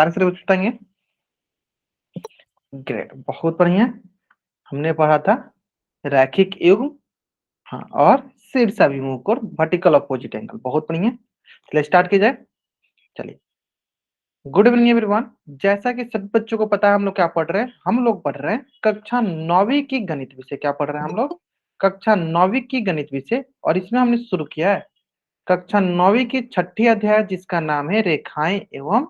सारे बच्चे बताएंगे। ग्रेट, बहुत बढ़िया। हमने पढ़ा था रैखिक युग्म, हाँ, और शीर्षाभिमुख कोण, वर्टिकल अपोजिट एंगल। बहुत बढ़िया, चलिए स्टार्ट किया जाए। चलिए, गुड इवनिंग एवरीवन। जैसा कि सब बच्चों को पता है, हम लोग क्या पढ़ रहे हैं? हम लोग पढ़ रहे हैं कक्षा 9वीं की गणित विषय। क्या पढ़ रहे हैं हम लोग? कक्षा 9वीं की गणित विषय। और इसमें हमने शुरू किया है कक्षा 9वीं की छठी अध्याय, जिसका नाम है रेखाएं एवं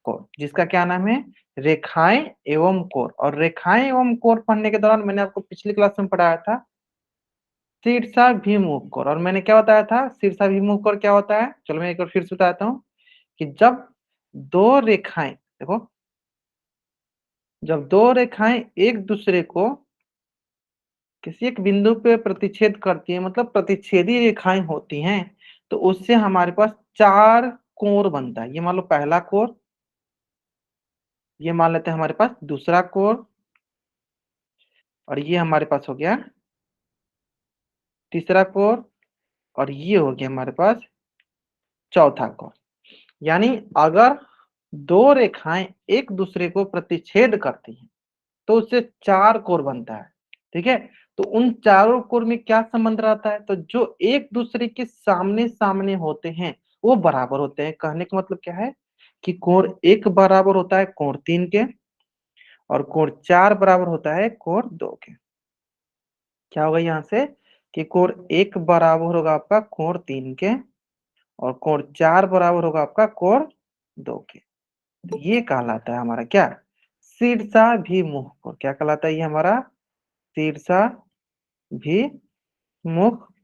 कोण। जिसका क्या नाम है? रेखाएं एवं कोण। और रेखाएं एवं कोण पढ़ने के दौरान मैंने आपको पिछली क्लास में पढ़ाया था शीर्षाभिमुख कोण। और मैंने क्या बताया था शीर्षाभिमुख कोण क्या होता है? चलो मैं एक बार फिर से बताता हूँ कि जब दो रेखाएं एक दूसरे को किसी एक बिंदु पे प्रतिच्छेद करती है, मतलब प्रतिच्छेदी रेखाएं होती हैं, तो उससे हमारे पास चार कोण बनता है। ये मान लो पहला कोण, ये मान लेते हैं हमारे पास दूसरा कोण, और ये हमारे पास हो गया तीसरा कोण, और ये हो गया हमारे पास चौथा कोण। यानी अगर दो रेखाएं एक दूसरे को प्रतिच्छेद करती हैं तो उससे चार कोण बनता है। ठीक है, तो उन चारों कोण में क्या संबंध रहता है? तो जो एक दूसरे के सामने सामने होते हैं वो बराबर होते हैं। कहने का मतलब क्या है कि कोण एक बराबर होता है कोण तीन के, और कोण चार बराबर होता है कोण दो के। क्या होगा यहाँ से कि कोण एक बराबर होगा आपका कोण तीन के, और कोण चार बराबर होगा आपका कोण दो के। तो ये कहलाता है हमारा क्या? शीर्षाभिमुख कोण। क्या कहलाता है ये हमारा? शीर्षाभिमुख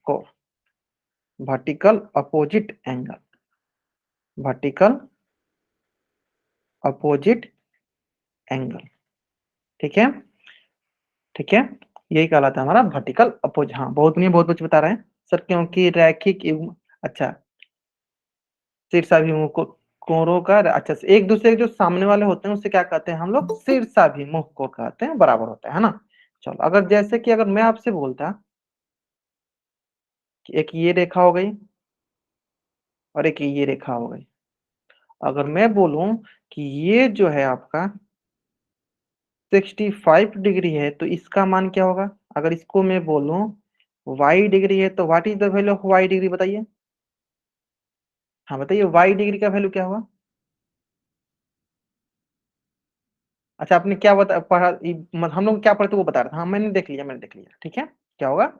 कोण, vertical opposite angle, vertical opposite angle. ठीक है, ठीक है, यही कहलाता है हमारा वर्टिकल अपोज। हाँ, बहुत कुछ बता रहे हैं सर, क्योंकि रैखिक अच्छा, शीर्षाभिमुख कोणों का, अच्छा, एक दूसरे के जो सामने वाले होते हैं उससे क्या कहते हैं हम लोग? शीर्षाभिमुख कोण कहते हैं, बराबर होता है ना। चलो, अगर जैसे कि अगर मैं आपसे बोलता कि एक ये रेखा हो गई और एक ये रेखा हो गई, अगर मैं बोलूं कि ये जो है आपका 65 डिग्री है, तो इसका मान क्या होगा? अगर इसको मैं बोलूं y डिग्री है, तो what is the value of y degree? बताइए, हाँ बताइए, y डिग्री का वैल्यू क्या होगा? अच्छा, आपने क्या बता पढ़ा हम लोग क्या पढ़ते वो बता रहा था। हाँ, मैंने देख लिया, ठीक है। क्या होगा?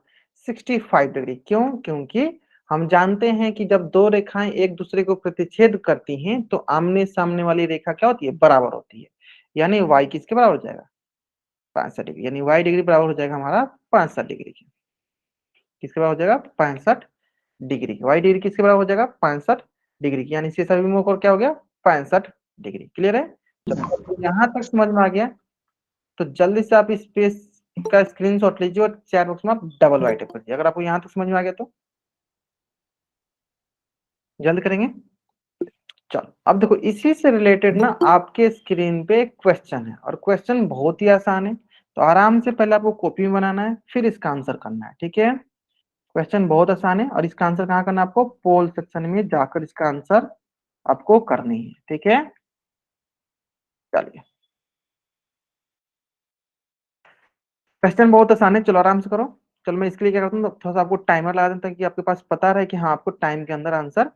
65 डिग्री। क्यों? क्योंकि हम जानते हैं कि जब दो रेखाएं एक दूसरे को प्रतिच्छेद करती हैं तो आमने सामने वाली रेखा क्या होती है? बराबर होती है। यानी y किसके बराबर हो जाएगा? 65 डिग्री। यानी y डिग्री बराबर हो जाएगा हमारा 65 डिग्री के। किसके बराबर हो जाएगा? 65 डिग्री। y डिग्री किसके बराबर हो जाएगा? 65 डिग्री की। यानी इसके सभी मुंह को क्या हो गया? 65 डिग्री। क्लियर है? चलो, यहाँ तक समझ में आ गया। तो जल्दी से आप इस पेज का स्क्रीनशॉट लीजिए और चैट बॉक्स में आप डबल वाइट कर दीजिए, अगर आपको यहाँ तक समझ में आ गया तो। जल्द करेंगे। चलो, अब देखो, इसी से रिलेटेड ना आपके स्क्रीन पे क्वेश्चन है, और क्वेश्चन बहुत ही आसान है। तो आराम से पहले आपको कॉपी में बनाना है, फिर इसका आंसर करना है। ठीक है, क्वेश्चन बहुत आसान है, और इसका आंसर कहाँ करना है आपको? पोल सेक्शन में जाकर इसका आंसर आपको करनी है। ठीक है, चलिए, क्वेश्चन बहुत आसान है, चलो आराम से करो। चलो, मैं इसके लिए क्या करता हूँ, थोड़ा सा आपको टाइमर लगा देता हूँ, ताकि आपके पास पता रहे कि हाँ, आपको टाइम के अंदर आंसर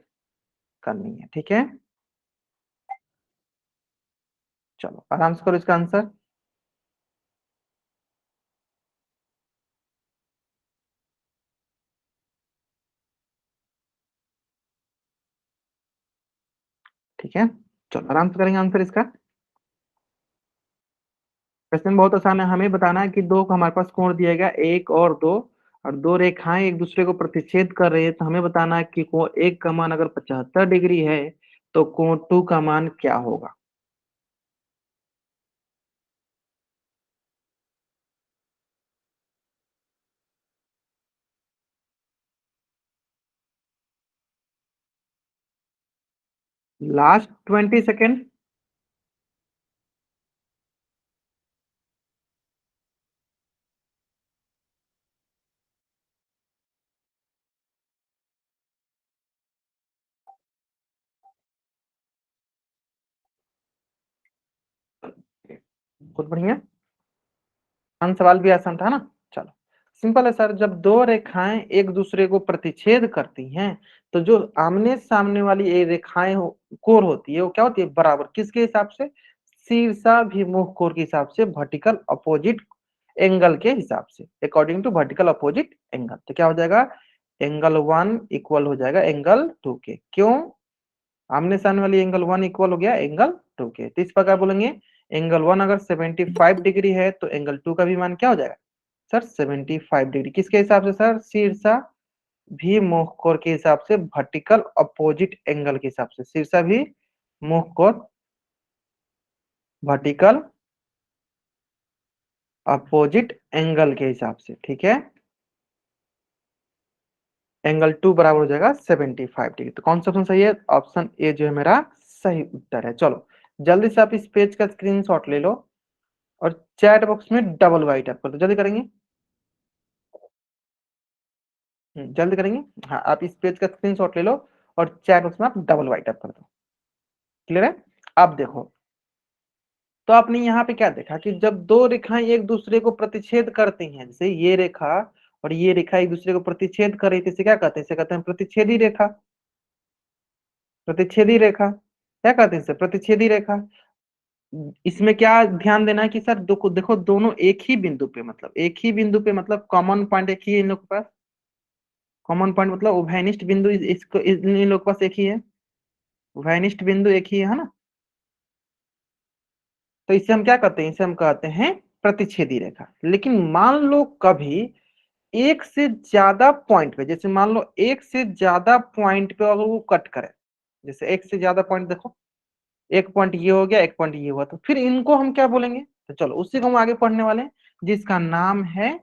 करनी है। ठीक है, चलो आराम से करो इसका आंसर। ठीक है, चलो आराम से करेंगे आंसर इसका। क्वेश्चन बहुत आसान है, हमें बताना है कि दो को हमारे पास कोण दिया गया एक और दो रेखाएं एक दूसरे को प्रतिच्छेद कर रही है। तो हमें बताना है कि कोण एक का मान अगर 75 डिग्री है तो कोण टू का मान क्या होगा। Last 20 second. बहुत बढ़िया, सवाल भी आसान था ना। चलो सिंपल है सर, जब दो रेखाएं एक दूसरे को प्रतिच्छेद करती हैं तो जो आमने सामने वाली ये रेखाएं कोर होती है वो क्या होती है, बराबर किसके हिसाब से, शीर्षाभिमुख कोर के हिसाब से, वर्टिकल अपोजिट एंगल के हिसाब से, according to vertical opposite angle. तो क्या हो जाएगा, एंगल 1 इक्वल हो जाएगा एंगल 2 के। क्यों, आमने सामने वाली एंगल 1 इक्वल हो गया एंगल 2 के। तो इस प्रकार बोलेंगे एंगल 1 अगर 75 डिग्री है तो एंगल 2 का भी मान क्या हो जाएगा सर, 75 डिग्री। किसके हिसाब से सर, शीर्षा भी मुख कोण के हिसाब से, वर्टिकल अपोजिट एंगल के हिसाब से, शीर्षा भी मुख कोण वर्टिकल अपोजिट एंगल के हिसाब से, ठीक है। एंगल 2 बराबर हो जाएगा 75 डिग्री। तो कौन सा ऑप्शन सही है, ऑप्शन ए जो है मेरा सही उत्तर है। चलो जल्दी से आप इस पेज का स्क्रीनशॉट ले लो और चैट बॉक्स में डबल वाइट टाइप कर दो, जल्दी करेंगे। जल्दी करेंगे। हाँ आप इस पेज का स्क्रीनशॉट ले लो और चैट बॉक्स में आप डबल वाइट टाइप कर दो। क्लियर है। आप देखो तो आपने यहाँ पे क्या देखा कि जब दो रेखाएं एक दूसरे को प्रतिच्छेद करती हैं, जैसे ये रेखा और ये रेखा एक दूसरे को प्रतिच्छेद कर रही थी, इसे क्या कहते हैं, इसे कहते हैं प्रतिच्छेदी रेखा। प्रतिच्छेदी रेखा क्या कहते हैं इसे, प्रतिच्छेदी रेखा। इसमें क्या ध्यान देना है कि सर देखो देखो दोनों एक ही बिंदु पे, मतलब एक ही बिंदु पे, मतलब कॉमन पॉइंट एक ही है इन लोग के पास। कॉमन पॉइंट मतलब उभयनिष्ठ बिंदु इसको इन लोग के पास एक ही है, उभयनिष्ठ बिंदु एक ही है ना। तो इसे हम क्या कहते हैं, इसे हम कहते हैं प्रतिच्छेदी रेखा। लेकिन मान लो कभी एक से ज्यादा पॉइंट पे, जैसे मान लो एक से ज्यादा पॉइंट पे अगर वो कट करे, जैसे एक से ज्यादा पॉइंट देखो, एक पॉइंट ये हो गया, एक पॉइंट ये हुआ, तो फिर इनको हम क्या बोलेंगे। तो चलो उसी को हम आगे पढ़ने वाले हैं, जिसका नाम है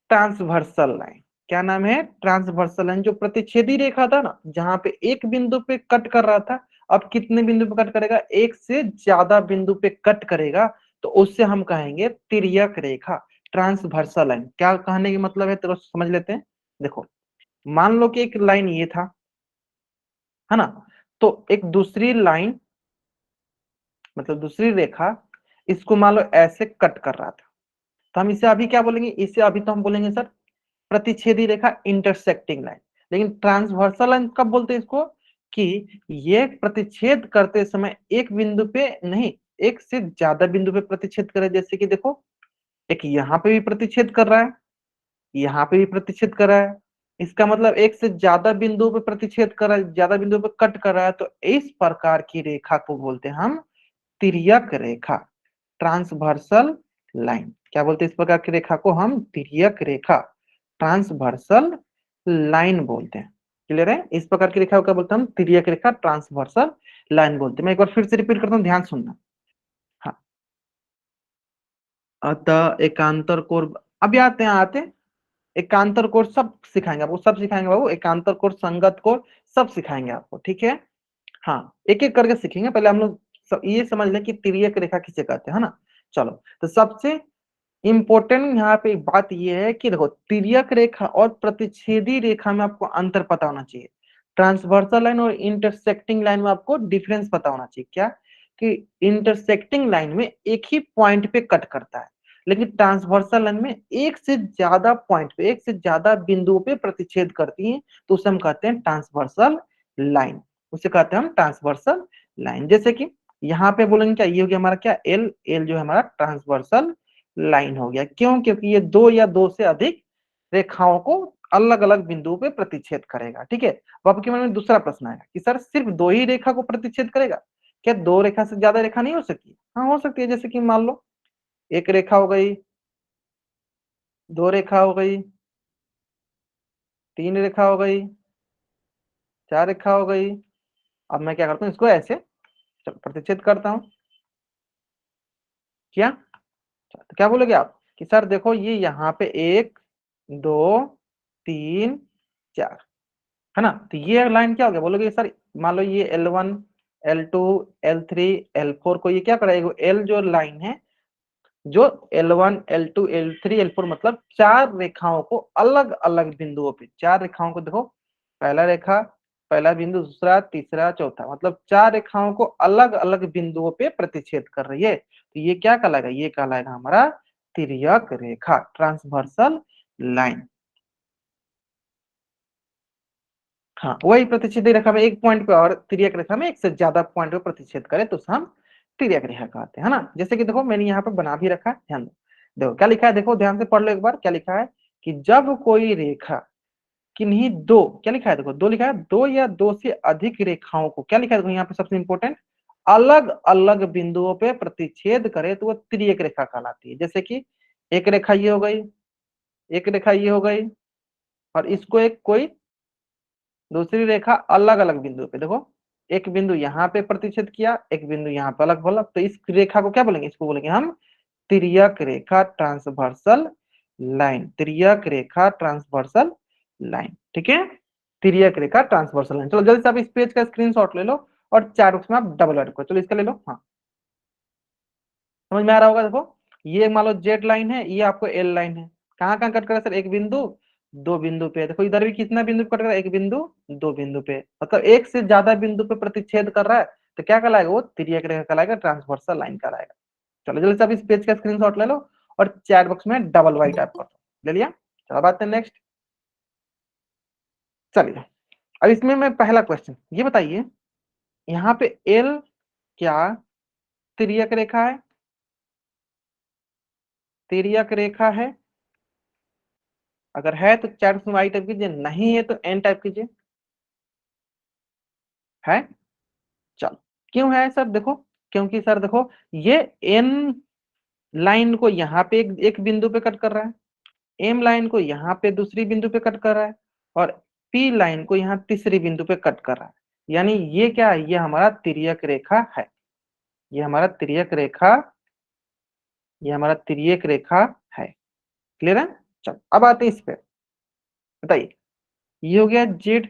ट्रांसवर्सल लाइन। क्या नाम है, ट्रांसवर्सल लाइन। जो प्रतिच्छेदी रेखा था ना, जहां पे एक बिंदु पे कट कर रहा था, अब कितने बिंदु पे कट करेगा, एक से ज्यादा बिंदु पे कट करेगा, तो उससे हम कहेंगे तिर्यक रेखा, ट्रांसवर्सल लाइन। क्या कहने की मतलब है, तो समझ लेते हैं। देखो मान लो कि एक लाइन ये था, है ना, तो एक दूसरी लाइन, मतलब दूसरी रेखा, इसको मान लो ऐसे कट कर रहा था, तो हम इसे अभी क्या बोलेंगे, इसे अभी तो हम बोलेंगे सर प्रतिच्छेदी रेखा, इंटरसेक्टिंग लाइन। लेकिन ट्रांसवर्सल लाइन कब बोलते हैं इसको, कि ये प्रतिच्छेद करते समय एक बिंदु पे नहीं, एक से ज्यादा बिंदु पे प्रतिच्छेद करे। जैसे कि देखो एक यहाँ पे भी प्रतिच्छेद कर रहा है, यहाँ पे भी प्रतिच्छेद कर रहा है, इसका मतलब एक से ज्यादा बिंदु पे प्रतिच्छेद कर रहा है, ज्यादा बिंदु पे कट कर रहा है। तो इस प्रकार की रेखा को बोलते हैं हम तिर्यक रेखा, ट्रांसवर्सल लाइन। क्या बोलते हैं इस प्रकार की रेखा को, हम तिर्यक रेखा, ट्रांसवर्सल लाइन बोलते हैं। क्लियर है। इस प्रकार की रेखा को क्या बोलते हैं हम, तिर्यक रेखा, ट्रांसवर्सल लाइन बोलते हैं। मैं एक बार फिर से रिपीट करता हूँ, ध्यान सुनना। हाँ, अतः एकांतर कोण, अभी आते हैं एकांतर कोण सब सिखाएंगे आपको, सब सिखाएंगे बाबू, एकांतर कोण, संगत कोण, सब सिखाएंगे आपको, ठीक है। हाँ एक एक करके सीखेंगे, पहले हम लोग ये समझ लें कि तिर्यक रेखा किसे कहते हैं, है ना। चलो तो सबसे इंपॉर्टेंट यहाँ पे बात ये है कि देखो तिर्यक रेखा और प्रतिच्छेदी रेखा में आपको अंतर पता होना चाहिए। ट्रांसवर्सल लाइन और इंटरसेक्टिंग लाइन में आपको डिफरेंस पता होना चाहिए। क्या, कि इंटरसेक्टिंग लाइन में एक ही पॉइंट पे कट करता है, लेकिन ट्रांसवर्सल लाइन में एक से ज्यादा पॉइंट पे, एक से ज्यादा बिंदुओं पे प्रतिच्छेद करती है, तो उसे हम कहते हैं ट्रांसवर्सल लाइन। उसे कहते हैं हम ट्रांसवर्सल लाइन। जैसे कि यहाँ पे बोलेंगे क्या, ये हो गया हमारा क्या, एल, एल जो है हमारा ट्रांसवर्सल लाइन हो गया। क्यों, क्योंकि ये दो या दो से अधिक रेखाओं को अलग अलग बिंदुओं पे प्रतिच्छेद करेगा, ठीक है। अब आपके मन में दूसरा प्रश्न आएगा कि सर सिर्फ दो ही रेखा को प्रतिच्छेद करेगा, क्या दो रेखा से ज्यादा रेखा नहीं हो सकती, हाँ हो सकती है। जैसे कि मान लो एक रेखा हो गई, दो रेखा हो गई, तीन रेखा हो गई, चार रेखा हो गई। अब मैं क्या करता हूँ, इसको ऐसे प्रतिच्छेद करता हूँ। क्या, तो क्या बोलोगे आप कि सर देखो ये यहाँ पे एक, दो, तीन, चार, है ना। तो ये लाइन क्या हो गया, बोलोगे सर मान लो ये L1, L2, L3, L4 को ये क्या करेगा, L जो लाइन है, जो L1, L2, L3, L4 मतलब चार रेखाओं को अलग अलग बिंदुओं पे, चार रेखाओं को देखो, पहला रेखा, पहला बिंदु, दूसरा, तीसरा, चौथा, मतलब 4 रेखाओं को अलग अलग बिंदुओं पे प्रतिच्छेद कर रही है। तो ये क्या कहलाएगा, ये कहलाएगा हमारा तिर्यक रेखा, ट्रांसवर्सल लाइन। हाँ, वही प्रतिच्छेद रेखा में एक पॉइंट पे और तिर्यक रेखा में एक से ज्यादा पॉइंट पे प्रतिच्छेद करे तो उसे हम तिर्यक रेखा कहते हैं, है ना। जैसे कि देखो मैंने यहाँ पे बना भी रखा है, ध्यान दो। देखो क्या लिखा है, देखो ध्यान से पढ़ लो एक बार, क्या लिखा है कि जब कोई रेखा किन्हीं दो, क्या लिखा है देखो, दो लिखा है, दो या दो से अधिक रेखाओं को, क्या लिखा है देखो यहाँ पे सबसे इंपॉर्टेंट, अलग अलग बिंदुओं पे प्रतिच्छेद करे तो वो तिर्यक रेखा कहलाती है। जैसे कि एक रेखा ये हो गई, एक रेखा ये हो गई, और इसको एक कोई दूसरी रेखा अलग अलग बिंदु पे, देखो एक बिंदु यहाँ पे प्रतिच्छेद किया, एक बिंदु यहाँ पे अलग बोला, तो इस रेखा को क्या बोलेंगे, इसको बोलेंगे हम तिर्यक रेखा, ट्रांसवर्सल लाइन, तिर्यक रेखा ट्रांसवर्सल लाइन, ठीक है, तिर्यक रेखा ट्रांसवर्सल लाइन। चलो जल्दी से आप इस पेज का स्क्रीनशॉट ले लो और चार बॉक्स में आप डबल ऐड करो। चलो इसका ले लो, हाँ समझ में आ रहा होगा। देखो ये मान लो जेड लाइन है, ये आपको एल लाइन है, कहाँ कहाँ कट कर रहा है सर, एक बिंदु, दो बिंदु पे। देखो इधर भी कितना बिंदु पे कट कर रहा है, एक बिंदु, दो बिंदु पे, मतलब एक से ज्यादा बिंदु पे प्रतिच्छेद कर रहा है, तो क्या कहलाएगा, वो तिर्यक रेखा कहलाएगा, ट्रांसवर्सल लाइन कहलाएगा। चलो जल्दी से आप इस पेज का स्क्रीनशॉट ले लो और चैट बॉक्स में डबल वाई टाइप कर दो, ले लिया। चलो बात है नेक्स्ट, चलिए अब इसमें मैं पहला क्वेश्चन ये बताइए, यहाँ पे एल क्या तिर्यक रेखा है, तिर्यक रेखा है, अगर है तो चैट बॉक्स में वाई टाइप कीजिए, नहीं है तो एन टाइप कीजिए, है। चलो क्यों है सर, देखो क्योंकि सर देखो ये एन लाइन को यहाँ पे एक बिंदु पे कट कर रहा है, एम लाइन को यहाँ पे दूसरी बिंदु पे कट कर रहा है, और पी लाइन को यहाँ तीसरी बिंदु पे कट कर रहा है, यानी ये क्या है, ये हमारा तिर्यक रेखा है, ये हमारा तिर्यक रेखा, ये हमारा तिर्यक रेखा है। क्लियर है। चलो अब आते हैं इस पे, बताइए ये हो गया जेड,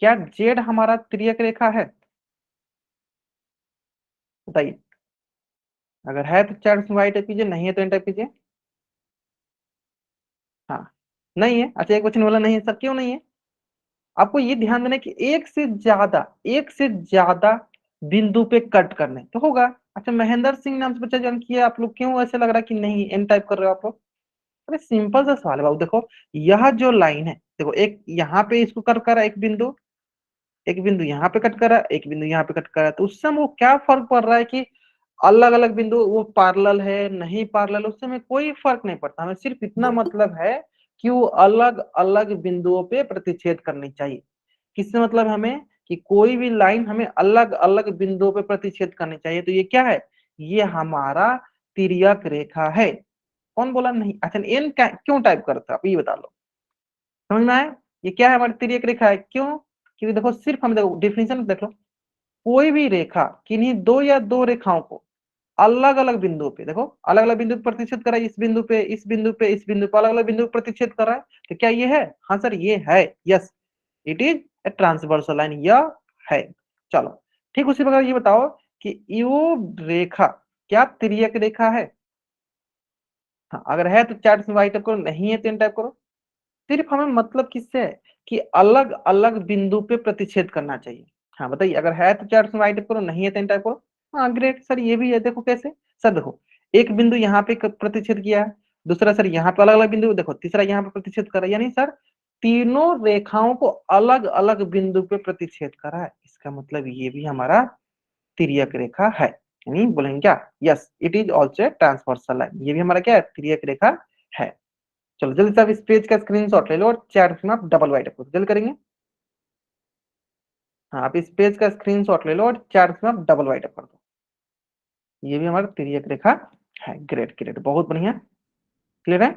क्या जेड हमारा तिर्यक रेखा है, बताइए। अगर है तो चार वाई टाइप कीजिए, नहीं है तो एन टाइप कीजिए। हाँ नहीं है, अच्छा एक क्वेश्चन बोला नहीं है सर, क्यों नहीं है, आपको ये ध्यान देना है कि एक से ज्यादा बिंदु पे कट करने तो होगा। अच्छा महेंद्र सिंह नाम से बच्चा ज्वाइन किया, आप लोग क्यों ऐसे लग रहा है कि नहीं एन टाइप कर रहे हो आप लोग। अरे सिंपल सा सवाल है बाबू, देखो यह जो लाइन है, देखो एक यहाँ पे इसको कट करा, एक बिंदु, एक बिंदु यहाँ पे कट करा, एक बिंदु यहाँ पे कट करा, तो उससे वो क्या फर्क पड़ रहा है कि अलग अलग बिंदु वो पैरेलल है नहीं पैरेलल, उससे हमें कोई फर्क नहीं पड़ता, हमें सिर्फ इतना मतलब है कि वो अलग अलग बिंदुओं पे प्रतिच्छेद करनी चाहिए। किससे मतलब हमें कि कोई भी लाइन हमें अलग अलग बिंदुओं पे प्रतिच्छेद करनी चाहिए, तो ये क्या है, ये हमारा तिर्यक रेखा है। कौन बोला नहीं, अच्छा एन क्यों टाइप करता है आप ये बता लो, समझ में आया। ये क्या है, हमारी तिर्यक रेखा है, क्यों, क्योंकि देखो सिर्फ हम देखो डिफिनेशन देख लो, कोई भी रेखा किन्हीं दो या दो रेखाओं को अलग अलग बिंदु पे, देखो अलग अलग बिंदु पे प्रतिच्छेद कर रहा है, इस बिंदु पे, इस बिंदु पे, इस बिंदु पे, अलग अलग बिंदु पे प्रतिच्छेद कर रहा है, तो क्या ये है, हाँ सर ये है, yes it is a transversal line, यह है। चलो ठीक उसी प्रकार ये बताओ कि यो रेखा क्या तिर्यक रेखा है, हाँ अगर है तो चार्ट में वाई टाइप करो, नहीं है तो एन टाइप करो। सिर्फ हमें मतलब किससे है कि अलग अलग बिंदु पे प्रतिच्छेद करना चाहिए। हाँ बताइए, अगर है तो चार वाई टाइप करो, नहीं है तो एन टाइप करो। हाँ ग्रेट सर, ये भी है, देखो कैसे, सर देखो एक बिंदु यहाँ पे प्रतिच्छेद किया है, दूसरा सर यहाँ पे अलग अलग बिंदु, देखो तीसरा यहाँ पे प्रतिच्छेद कर रहा है, यानी सर तीनों रेखाओं को अलग अलग बिंदु पे प्रतिच्छेद कर रहा है, इसका मतलब ये भी हमारा तिर्यक रेखा है, यानी बोलेंगे क्या, yes it is also transversal line, ये भी हमारा क्या है, तिर्यक रेखा है। चलो जल्दी से आप इस पेज का स्क्रीनशॉट ले लो और चैट में आप डबल वाइट करो, जल्दी करेंगे। हाँ आप इस पेज का स्क्रीनशॉट ले लो और चैट में आप डबल वाइट कर दो, ये भी हमारा तिर्यक रेखा है। ग्रेट ग्रेट, बहुत बढ़िया, क्लियर है,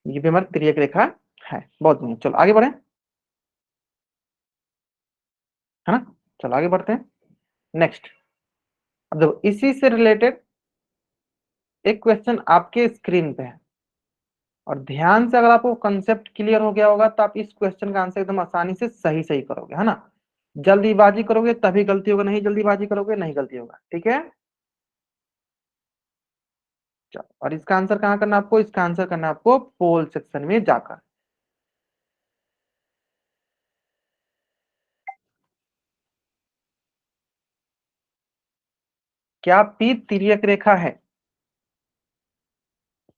ये भी हमारा तिर्यक रेखा है, बहुत बढ़िया। चलो आगे बढ़े, है ना। चलो आगे बढ़ते हैं नेक्स्ट। अब देखो इसी से रिलेटेड एक क्वेश्चन आपके स्क्रीन पे है, और ध्यान से अगर आपको कंसेप्ट क्लियर हो गया होगा तो आप इस क्वेश्चन का आंसर एकदम आसानी से सही सही करोगे, है ना। जल्दीबाजी करोगे तभी गलती होगा, नहीं जल्दीबाजी करोगे नहीं गलती होगा, ठीक है। चलो और इसका आंसर कहाँ करना आपको, इसका आंसर करना आपको पोल सेक्शन में जाकर। क्या पी तिर्यक रेखा है?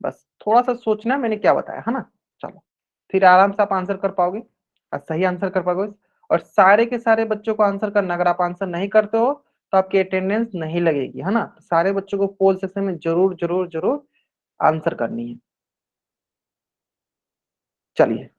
बस थोड़ा सा सोचना मैंने क्या बताया, है ना। चलो फिर आराम से आप आंसर कर पाओगे और सही आंसर कर पाओगे। और सारे के सारे बच्चों को आंसर करना, अगर आप आंसर नहीं करते हो तो आपकी अटेंडेंस नहीं लगेगी, है ना। सारे बच्चों को पोल सेक्शन में जरूर जरूर जरूर आंसर करनी है। चलिए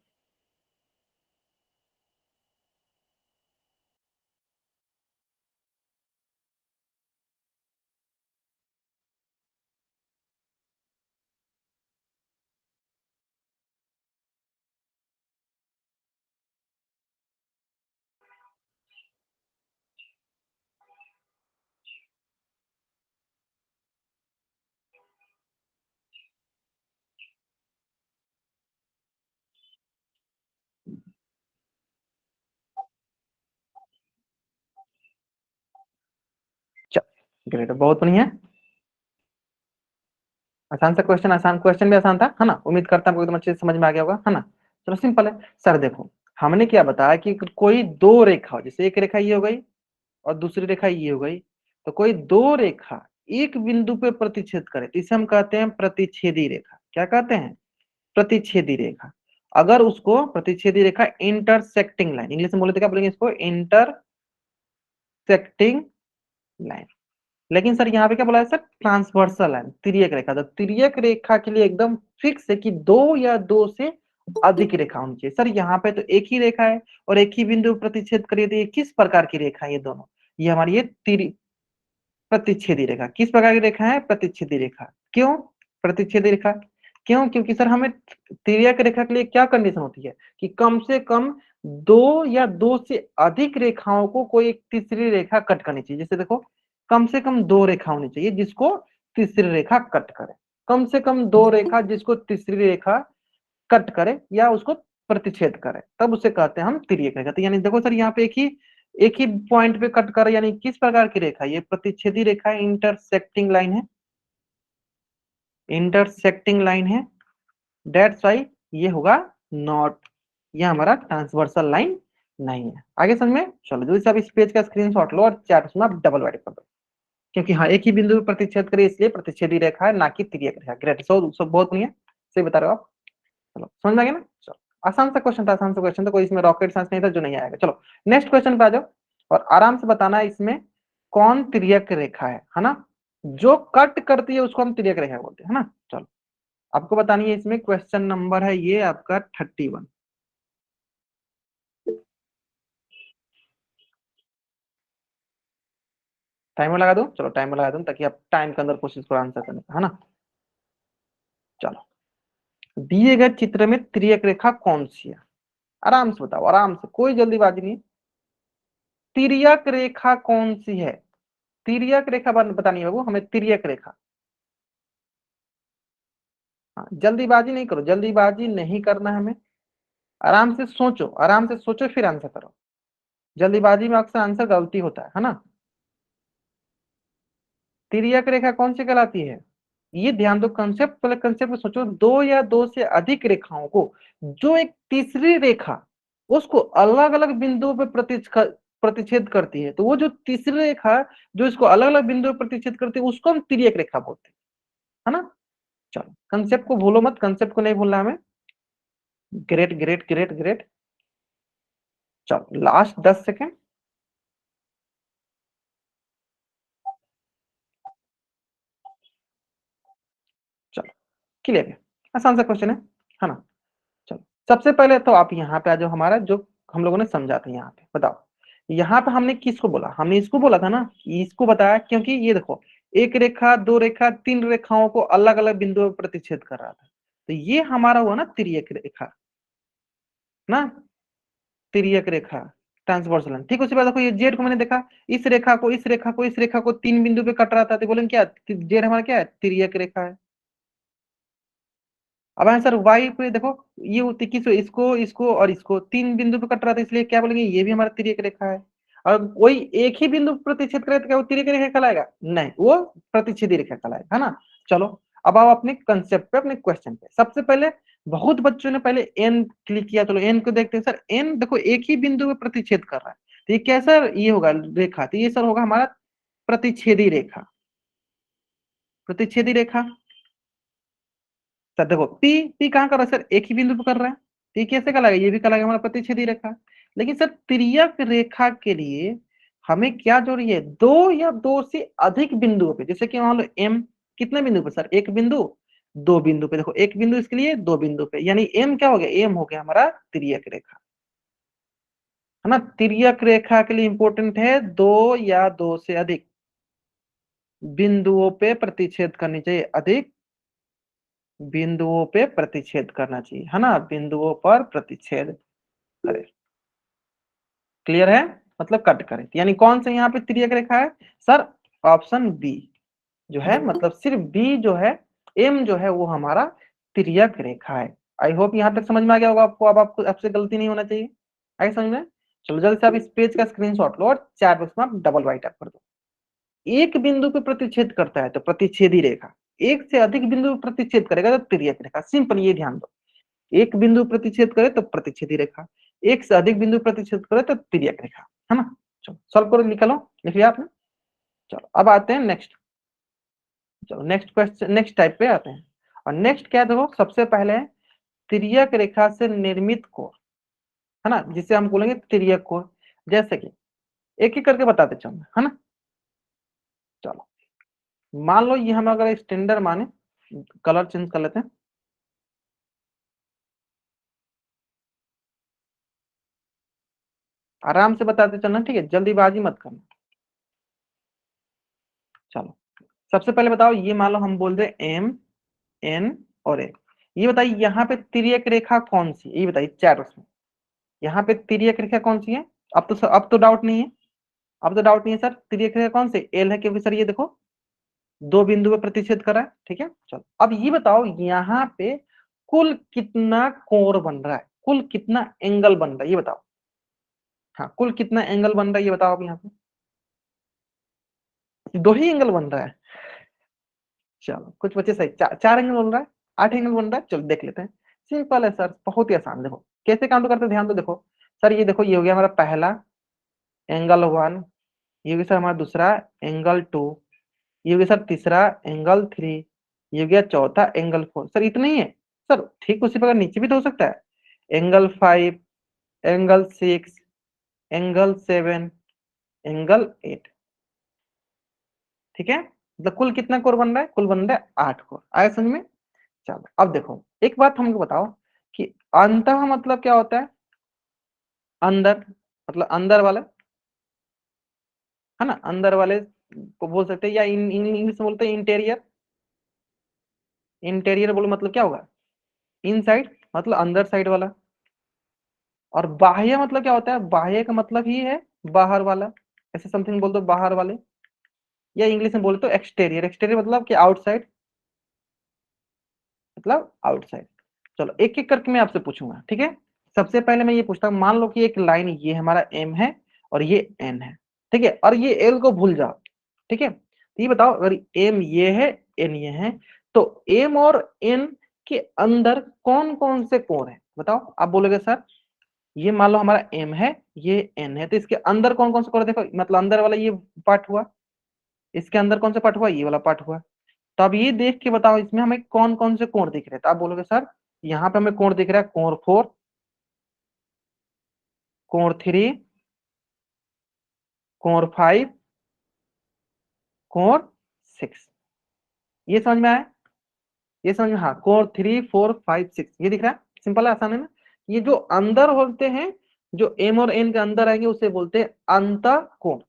चलो ग्रेट, बहुत बढ़िया। आसान सा क्वेश्चन, आसान क्वेश्चन भी आसान था, है ना। उम्मीद करता हूँ एकदम अच्छे से समझ में आ गया होगा, है ना। चलो सिंपल है सर। देखो हमने क्या बताया कि कोई दो रेखा हो, जैसे एक रेखा ये हो गई और दूसरी रेखा ये हो गई, तो कोई दो रेखा एक बिंदु पे प्रतिच्छेद करे तो इसे हम कहते हैं प्रतिच्छेदी रेखा। क्या कहते हैं? प्रतिच्छेदी रेखा। अगर उसको प्रतिच्छेदी रेखा इंटरसेक्टिंग लाइन, इंग्लिश में बोले तो क्या बोलेंगे इसको? Intersecting line. लेकिन सर यहाँ पे क्या बोला है सर? ट्रांसवर्सल लाइन, तिर्यक रेखा। तो तिर्यक रेखा के लिए एकदम फिक्स है कि दो या दो से अधिक रेखा होनी चाहिए। सर यहाँ पे तो एक ही रेखा है और एक ही बिंदु पर प्रतिच्छेद करिए, तो ये किस प्रकार की रेखा है? ये दोनों, ये हमारी ये प्रतिच्छेदी रेखा। किस प्रकार की रेखा है? प्रतिच्छेदी रेखा। क्यों प्रतिच्छेदी रेखा? क्यों? क्योंकि सर हमें तिर्यक रेखा के लिए क्या कंडीशन होती है कि कम से कम दो या दो से अधिक रेखाओं को कोई एक तीसरी रेखा कट करनी चाहिए। जैसे देखो, कम से कम दो रेखा होनी चाहिए जिसको तीसरी रेखा कट करे। कम से कम दो रेखा जिसको तीसरी रेखा कट करे या उसको प्रतिच्छेद करे, तब उसे कहते हैं हम तिर्यक रेखा। तो यानी देखो सर, यहाँ पे एक ही पॉइंट पे कट करे, यानी किस प्रकार की रेखा? ये प्रतिच्छेदी रेखा है, इंटरसेक्टिंग लाइन है, इंटरसेक्टिंग लाइन है। डेट्स वाई ये होगा नॉट, ये हमारा ट्रांसवर्सल लाइन नहीं है। आगे समझ में? चलो जल्दी से आप इस पेज का स्क्रीनशॉट लो और चैट में आप डबल वाइड कर दो, क्योंकि हाँ एक ही बिंदु पर प्रतिच्छेद करे इसलिए प्रतिच्छेदी रेखा है, ना कि तिर्यक रेखा। ग्रेट, सो बहुत बढ़िया, सही बता रहे हो आप। चलो समझ में आ गया ना। चलो आसान सा क्वेश्चन था, आसान सा क्वेश्चन था, कोई इसमें रॉकेट साइंस नहीं था जो नहीं आएगा। चलो नेक्स्ट क्वेश्चन पे आ जाओ और आराम से बताना है इसमें कौन तिर्यक रेखा है ना। जो कट करती है उसको हम तिर्यक रेखा बोलते हैं, है ना। चलो आपको बतानी है इसमें, क्वेश्चन नंबर है ये आपका 31। टाइमर लगा दो, चलो टाइमर लगा दो ताकि आप टाइम के अंदर कोशिश करो आंसर करने का, है ना। चलो दिए गए चित्र में तिर्यक रेखा कौन सी है? आराम से बताओ, आराम से, कोई जल्दीबाजी नहीं। तिर्यक रेखा कौन सी है? तिर्यक रेखा बतानी है बाबू हमें, तिर्यक रेखा। हाँ जल्दीबाजी नहीं करो, जल्दीबाजी नहीं करना है हमें। आराम से सोचो, आराम से सोचो फिर आंसर करो। जल्दीबाजी में अक्सर आंसर गलती होता है ना। तिर्यक रेखा कौन सी कहलाती है? ये ध्यान दो, कंसेप्ट पहले कंसेप्ट में सोचो। दो या दो से अधिक रेखाओं को जो एक तीसरी रेखा उसको अलग अलग बिंदुओं पे प्रतिच्छेद करती है, तो वो जो तीसरी रेखा जो इसको अलग अलग बिंदुओं पर प्रतिच्छेद करती है उसको हम तिर्यक रेखा बोलते हैं, है ना। चलो कंसेप्ट को भूलो मत, कंसेप्ट को नहीं भूलना हमें। Great great great great. चलो लास्ट 10 सेकेंड। चलो क्लियर है, आसान सा क्वेश्चन है ना। चलो सबसे पहले तो आप यहाँ पे आ जाओ, हमारा जो हम लोगों ने समझा था यहाँ पे बताओ। यहाँ पे हमने किसको बोला? हमने इसको बोला था ना, इसको बताया क्योंकि ये देखो, एक रेखा, दो रेखा, तीन रेखाओं को अलग अलग बिंदुओं पर प्रतिच्छेद कर रहा था, तो ये हमारा हुआ ना तिर्यक रेखा ना, तिर्यक रेखा, ट्रांसवर्सल लाइन। ठीक उसी बात देखो, ये जेड को मैंने देखा, इस रेखा को इस रेखा को इस रेखा को तीन बिंदु पे कट रहा था, तो बोलेंगे क्या? जेड हमारा क्या है? तिर्यक रेखा है। अब आंसर वाई पे देखो, ये होती किस, इसको इसको और इसको तीन बिंदु पे कट रहा था, इसलिए क्या बोलेंगे? ये भी हमारा तिर्यक रेखा है। और कोई एक ही बिंदु पर प्रतिच्छेद करे तो क्या वो तिर्यक रेखा कहलाएगा? नहीं, वो प्रतिच्छेदी रेखा कहलाएगा, है ना। चलो अब आओ अपने कंसेप्ट पे, अपने क्वेश्चन पे। सबसे पहले बहुत बच्चों ने पहले एन क्लिक किया, चलो एन को देखते हैं। सर एन देखो एक ही बिंदु पे प्रतिच्छेद कर रहा है, तो ये कैसा ये होगा रेखा? तो ये सर होगा हमारा प्रतिच्छेदी रेखा। प्रतिच्छेदी रेखा। सर देखो पी पी कहाँ कर रहा है सर, एक ही बिंदु पर कर रहा है, पी कैसे कहलाएगा, ये भी कहलाएगा हमारा प्रतिच्छेदी रेखा। लेकिन सर तिर्यक रेखा के लिए हमें क्या जरूरी है, दो या दो से अधिक बिंदुओं पे, जैसे कि मान लो एम कितने बिंदु पे सर, एक बिंदु, दो बिंदु पे, देखो एक बिंदु इसके लिए, दो बिंदु पे, यानी एम क्या हो गया, एम हो गया हमारा तिर्यक रेखा, है ना। तिर्यक रेखा के लिए इंपॉर्टेंट है दो या दो से अधिक बिंदुओं पे प्रतिच्छेद करनी चाहिए, अधिक बिंदुओं पे प्रतिच्छेद करना चाहिए, है ना, बिंदुओं पर प्रतिच्छेद करे। क्लियर है, मतलब कट करे, यानी कौन सा यहाँ पे तिर्यक रेखा है सर, ऑप्शन बी जो है, मतलब सिर्फ बी जो है, एम जो है वो हमारा तिर्यक रेखा है। आई होप यहाँ तक समझ में आ गया होगा आपको, अब आपको आपसे गलती नहीं होना चाहिए, आई समझ में। चलो जल्दी से आप इस पेज का स्क्रीनशॉट लो और चैट बॉक्स में आप डबल राइट अप कर दो। एक बिंदु पे प्रतिच्छेद करता है तो प्रतिच्छेदी रेखा, एक से अधिक बिंदु पे प्रतिच्छेद करेगा तो तिर्यक रेखा, सिंपल, ये ध्यान दो। एक बिंदु प्रतिच्छेद करे तो प्रतिच्छेदी रेखा, एक से अधिक बिंदु प्रतिच्छेद करे तो तिर्यक रेखा, है ना। चलो सॉल्व करो, निकालो, लिख लिया आपने। चलो अब आते हैं नेक्स्ट, चलो नेक्स्ट क्वेश्चन, नेक्स्ट टाइप पे आते हैं। और नेक्स्ट क्या देखो, सबसे पहले तिर्यक रेखा से निर्मित कोण, है ना, जिसे हम बोलेंगे तिर्यक कोण। जैसे कि एक एक करके बताते चलो, है ना। चलो मान लो ये हम अगर स्टैंडर्ड माने, कलर चेंज कर लेते हैं, आराम से बताते चलना, ठीक है, जल्दीबाजी मत करना। चलो सबसे पहले बताओ, ये मान लो हम बोल रहे एम एन और ए, ये बताइए यहाँ पे तिर्यक रेखा कौन सी है, ये बताइए चैट उसमें, यहाँ पे तिर्यक रेखा कौन सी है। अब तो डाउट नहीं है, अब तो डाउट नहीं है सर, तिर्यक रेखा कौन सी, एल है, क्योंकि सर ये देखो दो बिंदु पे प्रतिच्छेद करा है, ठीक है। चलो अब ये बताओ यहाँ पे कुल कितना कोण बन रहा है, कुल कितना एंगल बन रहा है, ये बताओ। हाँ कुल कितना एंगल बन रहा है ये बताओ अब यहाँ पे, दो ही एंगल बन रहा है। चलो कुछ बच्चे सही, चार एंगल बन रहा है, आठ एंगल बन रहा है, चलो देख लेते हैं। सिंपल है सर, बहुत ही आसान, देखो कैसे काउंट करते हैं, ध्यान दो, देखो सर ये देखो, ये हो गया हमारा पहला एंगल वन, ये हो गया सर हमारा दूसरा एंगल टू, ये हो गया सर तीसरा एंगल थ्री, ये हो गया चौथा एंगल फोर, सर इतना ही है। सर ठीक उसी प्रकार नीचे भी तो हो सकता है, angle five, angle six, angle seven, angle eight, ठीक है। मतलब कुल कितना कोण बन रहा है, कुल बन रहा है आठ कोण, आया समझ में। चलो अब देखो एक बात हमको बताओ कि अंतः मतलब क्या होता है, अंदर, मतलब अंदर वाला, है ना, अंदर वाले को बोल सकते हैं, या इंग्लिश में बोलते हैं इंटेरियर, इंटेरियर बोलो मतलब क्या होगा, इनसाइड, मतलब अंदर साइड वाला। और बाह्य मतलब क्या होता है, बाह्य का मतलब ही है बाहर वाला, ऐसे समथिंग बोल दो बाहर वाले, या इंग्लिश में बोले तो एक्सटेरियर, एक्सटेरियर मतलब कि आउटसाइड, मतलब आउटसाइड। चलो एक एक करके मैं आपसे पूछूंगा, ठीक है। सबसे पहले मैं ये पूछता हूँ, मान लो कि एक लाइन ये हमारा एम है और ये एन है, ठीक है, और ये एल को भूल जाओ, ठीक है। तो ये बताओ अगर एम ये है, एन ये है, तो एम और एन के अंदर कौन कौन से कोण है, बताओ। आप बोलोगे सर ये मान लो हमारा एम है, ये एन है, तो इसके अंदर कौन कौन से कोण है, देखो मतलब अंदर वाला ये पार्ट हुआ, इसके अंदर कौन सा पार्ट हुआ, ये वाला पार्ट हुआ। तो अब ये देख के बताओ इसमें हमें कौन कौन से कोण दिख रहे हैं, तो आप बोलोगे सर यहाँ पे हमें कोण दिख रहा है, कोण फोर, कोण थ्री, कोण फाइव, कोण सिक्स, ये समझ में आया, ये समझ में, हाँ कोण थ्री फोर फाइव सिक्स, ये दिख रहा है, सिंपल है, आसान है ना। ये जो अंदर होते हैं, जो एम और एन के अंदर आएंगे उसे बोलते हैं अंत कोण,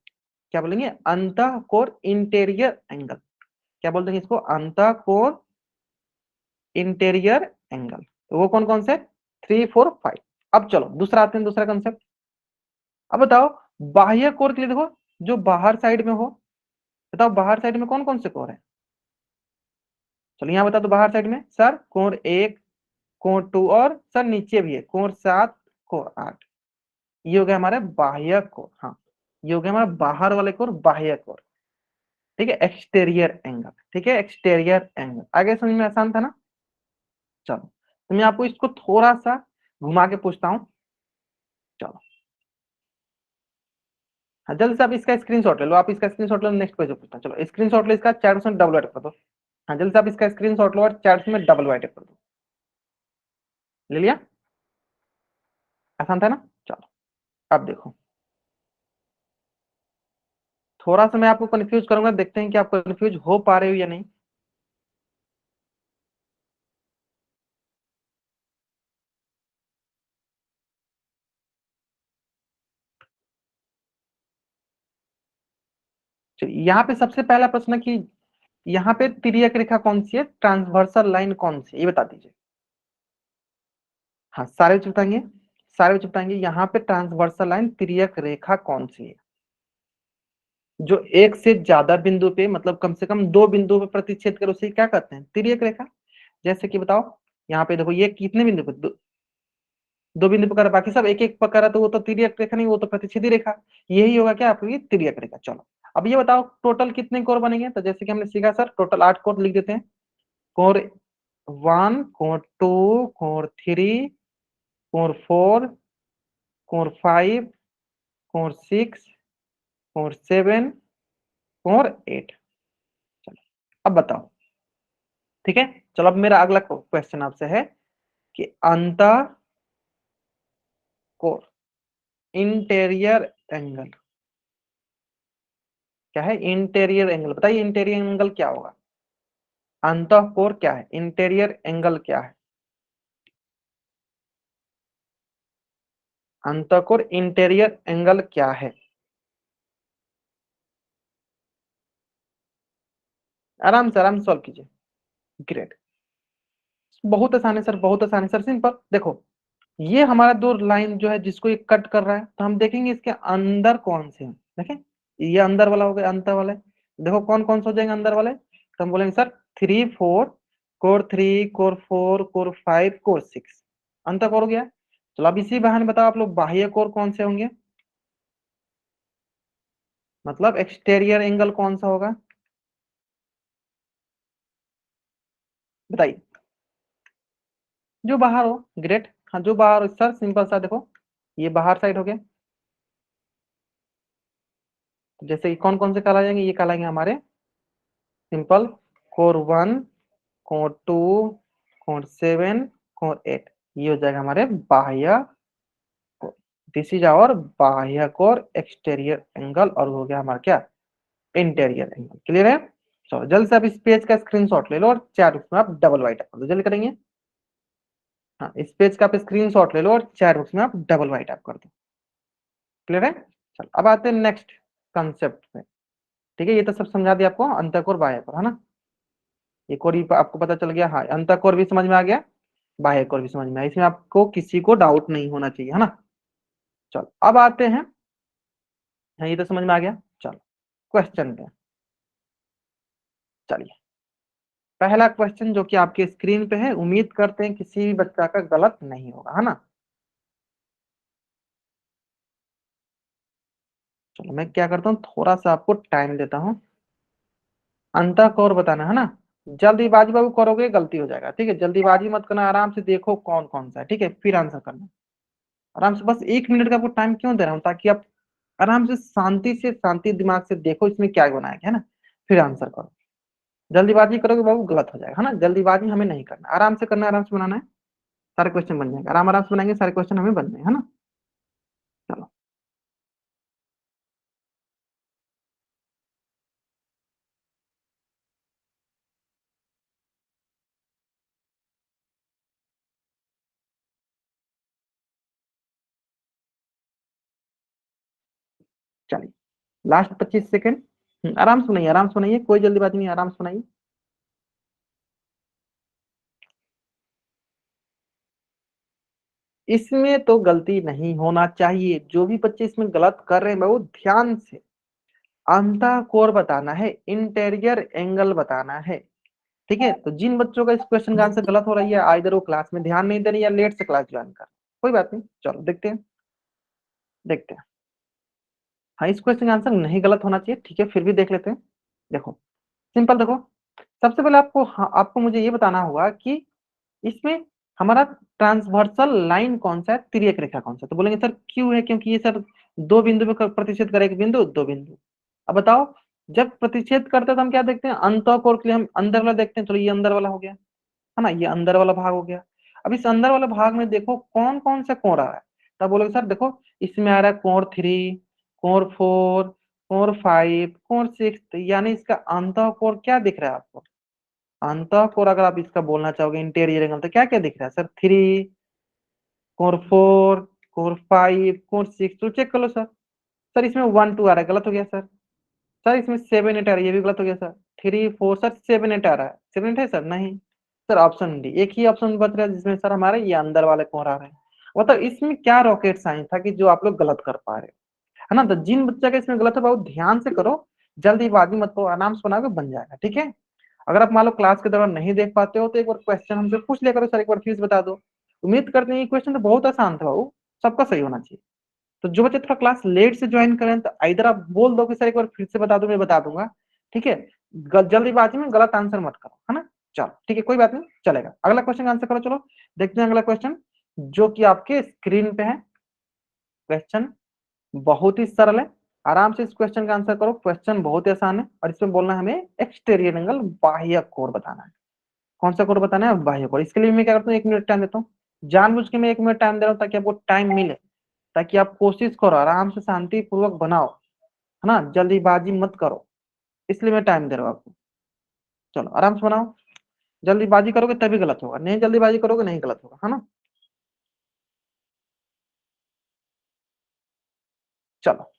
क्या बोलेंगे, अंत कोण, इंटेरियर एंगल, क्या बोलते हैं इसको, अंत कोण, इंटेरियर एंगल। तो वो कौन कौन से, थ्री फोर फाइव। अब चलो दूसरा आते हैं, दूसरा कंसेप्ट। अब बताओ बाह्य कोण के लिए, देखो जो बाहर साइड में हो, बताओ बाहर साइड में कौन कौन से कोण है। चलो यहाँ बता दो बाहर साइड में सर, कोण एक, कोण टू, और सर नीचे भी है कोण सात, कोण आठ, ये हो गया हमारे बाह्य कोण, हाँ ये हो गया हमारा बाहर वाले कोण, बाह्य कोण, ठीक है, एक्सटेरियर एंगल, ठीक है, एक्सटेरियर एंगल, आगे समझ में आसान था ना। चलो तो मैं आपको इसको थोड़ा सा घुमा के पूछता हूँ, चलो हाँ जल्दी से आप इसका स्क्रीनशॉट ले लो, आप इसका स्क्रीनशॉट लो, नेक्स्ट पेज पे पूछता हूँ, चलो स्क्रीनशॉट लो इसका, चैट में डबल कर दो। हाँ जल्दी से आप इसका स्क्रीनशॉट लो और चैट में डबल वाइट कर दो। ले लिया? आसान था ना? चलो अब देखो, थोड़ा सा मैं आपको कंफ्यूज करूंगा, देखते हैं कि आप कंफ्यूज हो पा रहे हो या नहीं। चलिए यहाँ पे सबसे पहला प्रश्न कि यहाँ पे तिर्यक रेखा कौन सी है, ट्रांसवर्सल लाइन कौन सी है, ये बता दीजिए। हाँ सारे बच्चे बताएंगे, सारे बच्चे बताएंगे यहाँ पे ट्रांसवर्सल लाइन तिर्यक रेखा कौन सी है जो एक से ज्यादा बिंदु पे, मतलब कम से कम दो बिंदु पे प्रतिच्छेद करे, उसे क्या कहते हैं, तिर्यक रेखा। जैसे कि बताओ, यहाँ पे देखो ये कितने बिंदु पे, दो बिंदु पर करा, बाकी सब एक एक पर करा, तो वो तो तिर्यक रेखा नहीं, वो तो प्रतिच्छेदी रेखा। यही होगा क्या आपकी तिर्यक रेखा। चलो अब ये बताओ टोटल कितने कोण बनेंगे, तो जैसे कि हमने सीखा सर टोटल 8 कोण लिख देते हैं। कोण 1, कोण 2, कोण 3, कोण 4, कोण 5, कोण 6, कोण 7, कोण 8। चलो अब बताओ, ठीक है। चलो अब मेरा अगला क्वेश्चन आपसे है कि अंत कोण, इंटेरियर एंगल क्या है, इंटेरियर एंगल बताइए, इंटेरियर एंगल क्या होगा, अंतःकोण क्या है, इंटेरियर एंगल क्या है, अंतःकोण इंटेरियर एंगल क्या है। आराम से सॉल्व कीजिए। ग्रेट, बहुत आसान है सर, बहुत आसान है सर, सिंपल। देखो ये हमारा दो लाइन जो है जिसको ये कट कर रहा है, तो हम देखेंगे इसके अंदर कौन से हैं, देखें ये अंदर वाला हो गया, अंतर वाला है। देखो कौन कौन से हो जाएंगे अंदर वाले, तो हम बोलेंगे sir 3, 4, core 3, core 4, core 5, core 6, अंतर कोर हो गया। चलो अब इसी बहाने बताओ आप लोग बाह्य कोर कौन से होंगे, मतलब एक्सटेरियर एंगल कौन सा होगा, बताइए। जो बाहर हो, ग्रेट। हाँ जो बाहर हो सर, सिंपल सा देखो, ये बाहर साइड हो गया। जैसे कि कौन कौन से कहला जाएंगे, ये कहलाएंगे हमारे simple core 1, core 2, core 7, core 8, ये हो जाएगा हमारे बाह्य कोर। दिस इज आवर बाह्य कोर एक्सटेरियर एंगल, और हो गया हमारा क्या, इंटेरियर एंगल। क्लियर है? चलो जल्द से आप इस पेज का स्क्रीनशॉट ले लो और चार बुक्स में आप डबल वाइट कर दो, जल्दी करेंगे। हाँ इस पेज का आप स्क्रीनशॉट ले लो और चार बुक्स में आप डबल वाइट आप कर दो। क्लियर है? चलो अब आते हैं नेक्स्ट कंसेप्ट पे। ठीक है, ये तो सब समझा दिया आपको, अंतःकोर बाह्यकोर है ना, एक और ही आपको पता चल गया। हाँ अंतःकोर भी समझ में आ गया, बाह्यकोर भी समझ में आया, इसमें आपको किसी को डाउट नहीं होना चाहिए, है ना। चलो अब आते हैं, हाँ ये तो समझ में आ गया। चलो क्वेश्चन पे चलिए, पहला क्वेश्चन जो कि आपके स्क्रीन पे है, उम्मीद करते हैं किसी भी बच्चा का गलत नहीं होगा, है ना। चलो मैं क्या करता हूँ, थोड़ा सा आपको टाइम देता हूँ। अंतःकोर बताना है ना, जल्दीबाजी बाबू करोगे गलती हो जाएगा, ठीक है, जल्दीबाजी मत करना, आराम से देखो कौन कौन सा है, ठीक है, फिर आंसर करना आराम से। बस 1 मिनट का आपको टाइम क्यों दे रहा हूँ, ताकि आप आराम से शांति दिमाग से देखो इसमें क्या बनाया गया है ना, फिर आंसर करो। जल्दीबाजी करोगे बाबू गलत हो जाएगा, है ना, जल्दीबाजी हमें नहीं करना, आराम से करना है, आराम से बनाना है, सारे क्वेश्चन बन जाएंगे, आराम आराम से बनाएंगे, सारे क्वेश्चन हमें बनने हैं, है ना। चलो चलिए, लास्ट 25 सेकेंड। आराम से सुनाइए, आराम से सुनाइए, कोई जल्दीबाजी नहीं, आराम से सुनाइए। इसमें तो गलती नहीं होना चाहिए, जो भी बच्चे इसमें गलत कर रहे हैं वो ध्यान से, अंतःकोर बताना है, इंटेरियर एंगल बताना है। ठीक है, तो जिन बच्चों का इस क्वेश्चन का आंसर गलत हो रही है, आइदर वो क्लास में ध्यान नहीं दे रही या लेट से क्लास ज्वाइन कर, कोई बात नहीं, चलो देखते हैं, देखते हैं। हाँ इस क्वेश्चन का आंसर नहीं गलत होना चाहिए, ठीक है, फिर भी देख लेते हैं। देखो सिंपल देखो, सबसे पहले आपको, हाँ, आपको मुझे ये बताना होगा कि इसमें हमारा ट्रांसवर्सल लाइन कौन सा है, तिर्यक रेखा कौन सा है? तो बोलेंगे सर क्यों है, क्योंकि ये सर दो बिंदु पे प्रतिच्छेद करे, एक बिंदु दो बिंदु। अब बताओ जब प्रतिच्छेद करते हैं तो हम क्या देखते हैं, अंतः कोण के लिए हम अंदर वाला देखते हैं। चलो ये अंदर वाला हो गया, है ना, ये अंदर वाला भाग हो गया। अब इस अंदर वाले भाग में देखो कौन कौन सा कोण आ रहा है। तब बोलोगे सर देखो इसमें आ रहा है कोण 3, कोण 4, कोण 5, कोण 6, यानी इसका अंतः कोण क्या दिख रहा है आपको। अंतः कोण अगर आप इसका बोलना चाहोगे इंटीरियर एंगल, तो क्या क्या दिख रहा है सर, 3, कोण 4, कोण 5, कोण 6। तो चेक कर लो सर। सर इसमें 1 2 आ रहा है, गलत हो गया सर। सर इसमें 7 8 आ रहा है, ये भी गलत हो गया सर। 3 4 सर 7 8 आ रहा है, 7 8 है सर, नहीं। सर ऑप्शन डी, एक ही ऑप्शन बच रहा है जिसमें सर हमारे ये अंदर वाले कोण आ रहे हैं। मतलब इसमें क्या रॉकेट साइंस था कि जो आप लोग गलत कर पा रहे हो, है ना। तो जिन बच्चा का इसमें गलत है बहुत ध्यान से करो, जल्दीबाजी मत करो, आराम से बनाओगे बन जाएगा, ठीक है। अगर आप मान लो क्लास के दौरान नहीं देख पाते हो तो एक बार क्वेश्चन हमसे पूछ लिया करो, सर एक बार प्लीज बता दो। उम्मीद करते हैं ये क्वेश्चन तो बहुत आसान था बाबू, सबका सही होना चाहिए। तो जो बच्चे थोड़ा क्लास लेट से ज्वाइन करें तो इधर आप बोल दो कि सर एक बार फिर से बता दो, मैं बता दूंगा, ठीक है। जल्दीबाजी में गलत आंसर मत करो, है ना। चलो ठीक है, कोई बात नहीं, चलेगा। अगला क्वेश्चन आंसर करो, चलो देखते हैं अगला क्वेश्चन जो कि आपके स्क्रीन पे है। क्वेश्चन बहुत ही सरल है, आराम से इस क्वेश्चन का आंसर करो। क्वेश्चन बहुत ही आसान है और इसमें बोलना है हमें एक्सटीरियर एंगल, बाह्य कोण बताना है। कौन सा कोण बताना है, बाह्य कोण। इसके लिए मैं क्या करता हूँ, 1 मिनट टाइम देता हूँ। जानबूझ के मैं 1 मिनट टाइम दे रहा हूँ ताकि आपको टाइम मिले, ताकि आप कोशिश करो आराम से शांति पूर्वक बनाओ, है ना, जल्दीबाजी मत करो, इसलिए मैं टाइम दे रहा हूँ आपको। चलो आराम से बनाओ, जल्दीबाजी करोगे तभी गलत होगा, नहीं जल्दीबाजी करोगे नहीं गलत होगा, है ना। चलो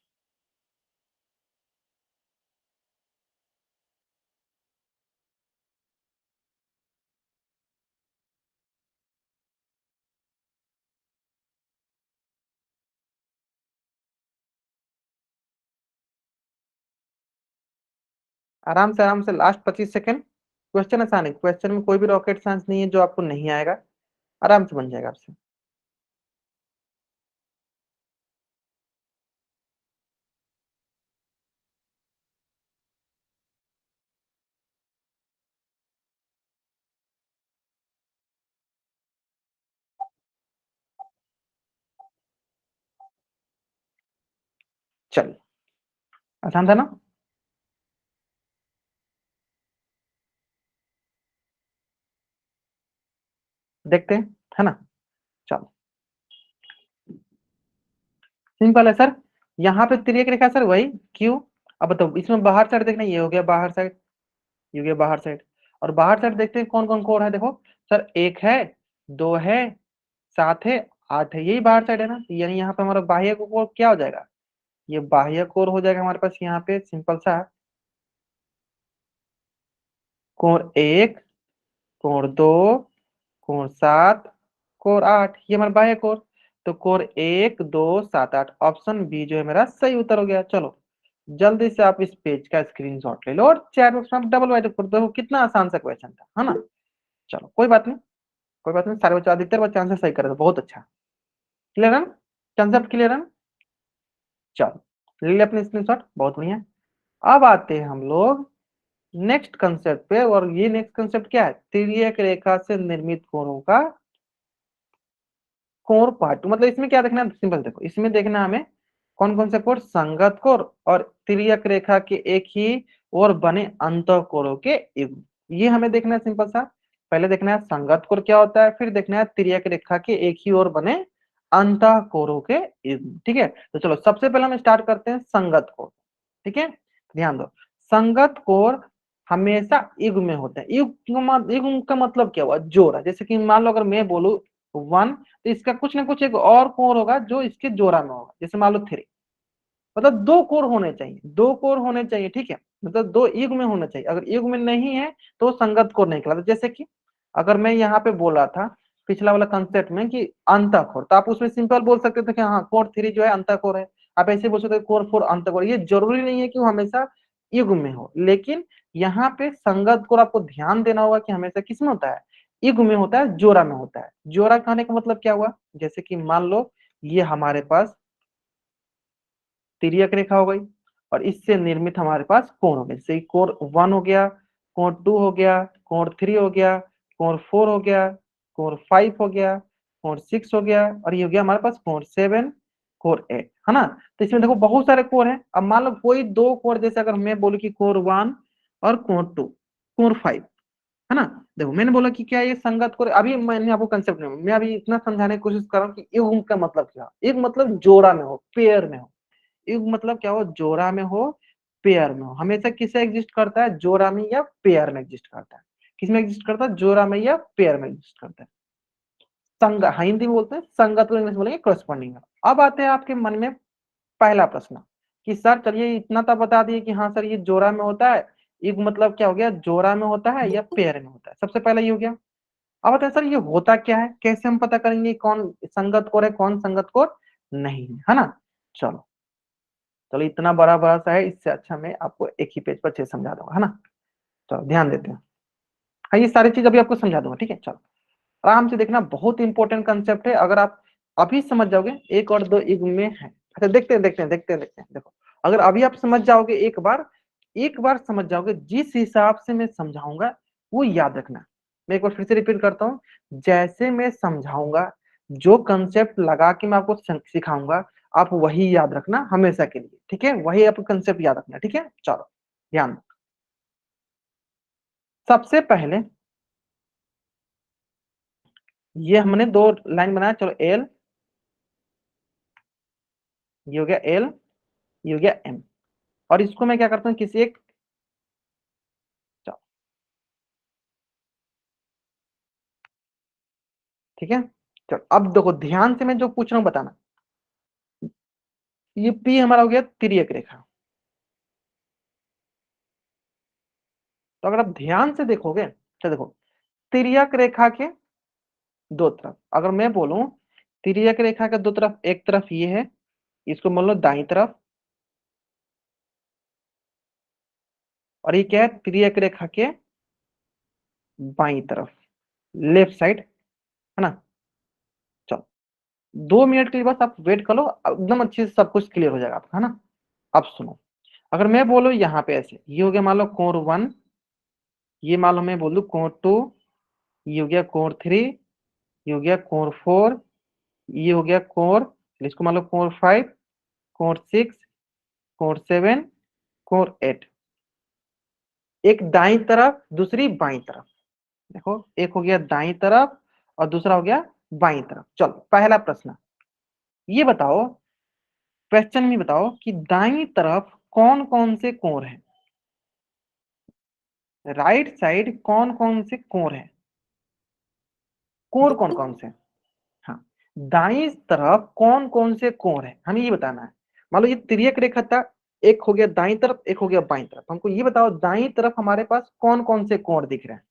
आराम से लास्ट 25 सेकंड। क्वेश्चन आसान है, क्वेश्चन में कोई भी रॉकेट साइंस नहीं है जो आपको नहीं आएगा, आराम से बन जाएगा आपसे। चलिए, आसान था ना। देखते हैं, है ना। चलो सिंपल है सर, यहाँ पे तिर्यक रेखा सर वही क्यू। अब बताओ इसमें बाहर साइड देखना, ये हो गया बाहर साइड, ये हो गया बाहर साइड। और बाहर साइड देखते हैं कौन कौन कोण है, देखो सर 1 है, 2 है, 7 है, 8 है, यही बाहर साइड है ना। यानी यहाँ पे हमारा बाह्य कोण क्या हो जाएगा, ये बाह्य कोण हो जाएगा हमारे पास यहाँ पे सिंपल सा कोण 1, कोण 2, कोण 7, कोण 8, ये हमारा बाह्य कोण। तो कोण 1 2 7 8, ऑप्शन बी जो है मेरा सही उत्तर हो गया। चलो जल्दी से आप इस पेज का स्क्रीनशॉट ले लो और चैट बॉक्स में आप डबल वाइट कर दो, कितना आसान सा क्वेश्चन था, है ना। चलो कोई बात नहीं, कोई बात नहीं, सारे बच्चे अधिकतर बच्चे आंसर सही कर रहे थे, बहुत अच्छा। क्लियर है ना, कंसेप्ट क्लियर है ना। चलो ले ले अपने स्क्रीनशॉट, बहुत बढ़िया। अब आते हैं हम लोग नेक्स्ट कंसेप्ट पे, और ये नेक्स्ट कंसेप्ट क्या है, तिर्यक रेखा से निर्मित कोणों का कोण पार्ट। मतलब इसमें क्या देखना है, सिंपल देखो, इसमें देखना है हमें कौन कौन से कोण, संगत कोण और तिर्यक रेखा के एक ही और बने अंतः कोणों के युग्म, ये हमें देखना है सिंपल सा। पहले देखना है संगत कोण क्या होता है, फिर देखना है तिर्यक रेखा के एक ही ओर बने अंतः कोणों के युग्म, ठीक है। तो चलो सबसे पहले हम स्टार्ट करते हैं संगत कोण, ठीक है। ध्यान दो, संगत कोण हमेशा युग्म में होते हैं। युग्म का मतलब क्या हुआ, जोड़ा। जैसे कि मान लो अगर मैं बोलूं 1, तो इसका कुछ ना कुछ एक और कोण होगा जो इसके जोड़ा में होगा। जैसे मान लो 3, मतलब 2 कोण होने चाहिए, 2 कोण होने चाहिए, ठीक है। मतलब 2 युग्म में होना चाहिए, अगर युग्म में नहीं है तो संगत कोण नहीं कहलाता। जैसे कि अगर मैं यहाँ पे बोल रहा था पिछला वाला कंसेप्ट में कि अंतःकोण, तो आप उसमें सिंपल बोल सकते थे कि हाँ कोण 3 जो है अंतःकोण है। आप ऐसे बोल सकते कोण 4 अंतःकोण। ये जरूरी नहीं है कि वो हमेशा युग्म में हो, लेकिन यहाँ पे संगत कोण आपको ध्यान देना होगा कि हमेशा किस में होता है, युग्म में होता है, जोड़ा में होता है। जोड़ा कहने का मतलब क्या हुआ, जैसे कि मान लो ये हमारे पास तिर्यक रेखा हो गई और इससे निर्मित हमारे पास कोण हो गए। जैसे कोण 1 हो गया, कोण 2 हो गया, कोण 3 हो गया, कोण 4 हो गया, कोण 5 हो गया, कोण 6 हो गया, और ये हो गया हमारे पास कोण 7, कोर 8, है ना। तो इसमें देखो बहुत सारे कोर हैं। अब मान लो कोई दो कोर, जैसे अगर मैं बोलूं कि कोर 1 और कोर 2, कोर 5, है ना। देखो मैंने बोला कि क्या ये संगत कोर, अभी मैंने आपको कंसेप्ट नहीं, मैं अभी इतना समझाने की कोशिश कर रहा हूँ कि युग्म का मतलब क्या। एक मतलब जोड़ा में हो, पेयर में हो। युग्म मतलब क्या हो, जोड़ा में हो, पेयर में हो। हमेशा किसे एग्जिस्ट करता है, जोड़ा में या पेयर में एग्जिस्ट करता है। किसमें एग्जिस्ट करता है, जोड़ा में या पेयर में एग्जिस्ट करता है। संग, हिंदी में बोलते हैं संगत को, इंग्लिश बोलेंगे करस्पॉन्डिंग। अब आते हैं आपके मन में पहला प्रश्न कि सर चलिए इतना तो बता दिए कि हाँ सर ये जोड़ा में होता है। युग्म मतलब क्या हो गया, जोड़ा में होता है या पेयर में होता है, सबसे पहला ये हो गया। अब बताए सर ये होता क्या है, कैसे हम पता करेंगे कौन संगत कोर है कौन संगत कोर नहीं है ना। चलो चलो, इतना बड़ा बड़ा सा है, इससे अच्छा मैं आपको एक ही पेज पर अच्छे समझा दूंगा, है ना। चलो ध्यान देते हैं। हाँ ये सारी चीज अभी आपको समझा दूंगा, ठीक है। चलो आराम से देखना, बहुत इंपॉर्टेंट कंसेप्ट है। अगर आप अभी समझ जाओगे, एक और दो युग में है। अच्छा देखते हैं देखते हैं देखते हैं देखते हैं। देखो अगर अभी आप समझ जाओगे, एक बार समझ जाओगे, जिस हिसाब से मैं समझाऊंगा वो याद रखना। मैं एक बार फिर से रिपीट करता हूँ, जैसे मैं समझाऊंगा, जो कंसेप्ट लगा के मैं आपको सिखाऊंगा, आप वही याद रखना हमेशा के लिए, ठीक है। वही आपको कंसेप्ट याद रखना, ठीक है। चलो ध्यान दो। सबसे पहले ये हमने दो लाइन बनाया, चलो एल, ये हो गया एल, ये हो गया एम। और इसको मैं क्या करता हूँ, किसी एक, चलो ठीक है। चलो अब देखो ध्यान से, मैं जो पूछ रहा हूँ बताना। ये पी हमारा हो गया तिर्यक रेखा। तो अगर आप ध्यान से देखोगे, तो देखो तिर्यक रेखा के दो तरफ, अगर मैं बोलूं तिर्यक रेखा के दो तरफ, एक तरफ ये है, इसको मान लो दाई तरफ, और ये क्या है, तिर्यक रेखा के बाई तरफ, लेफ्ट साइड, है ना। चलो 2 मिनट के लिए बस आप वेट कर लो, एकदम अच्छे से सब कुछ क्लियर हो जाएगा आपका, है ना। अब सुनो, अगर मैं बोलूं यहाँ पे ऐसे, ये हो गया मान लो कोर 1, ये मान लो मैं बोल दूं कोर 2, ये हो गया कोर 3, ये हो गया कोर 4, ये हो गया कोर, इसको मान लो कोर 5, कोर 6, कोर 7, कोर 8। एक दाई तरफ, दूसरी बाई तरफ। देखो एक हो गया दाई तरफ और दूसरा हो गया बाई तरफ। चलो पहला प्रश्न, ये बताओ, क्वेश्चन में बताओ कि दाई तरफ कौन कौन से कोण हैं, राइट साइड कौन कौन से कोण हैं, कोण कौन कौन से। हाँ, दाई तरफ कौन कौन से कोण हैं, हमें ये बताना है। मान लो ये तिर्यक रेखा था, एक हो गया दाई तरफ, एक हो गया बाई तरफ। हमको ये बताओ दाई तरफ हमारे पास कौन कौन से कोण दिख रहे हैं।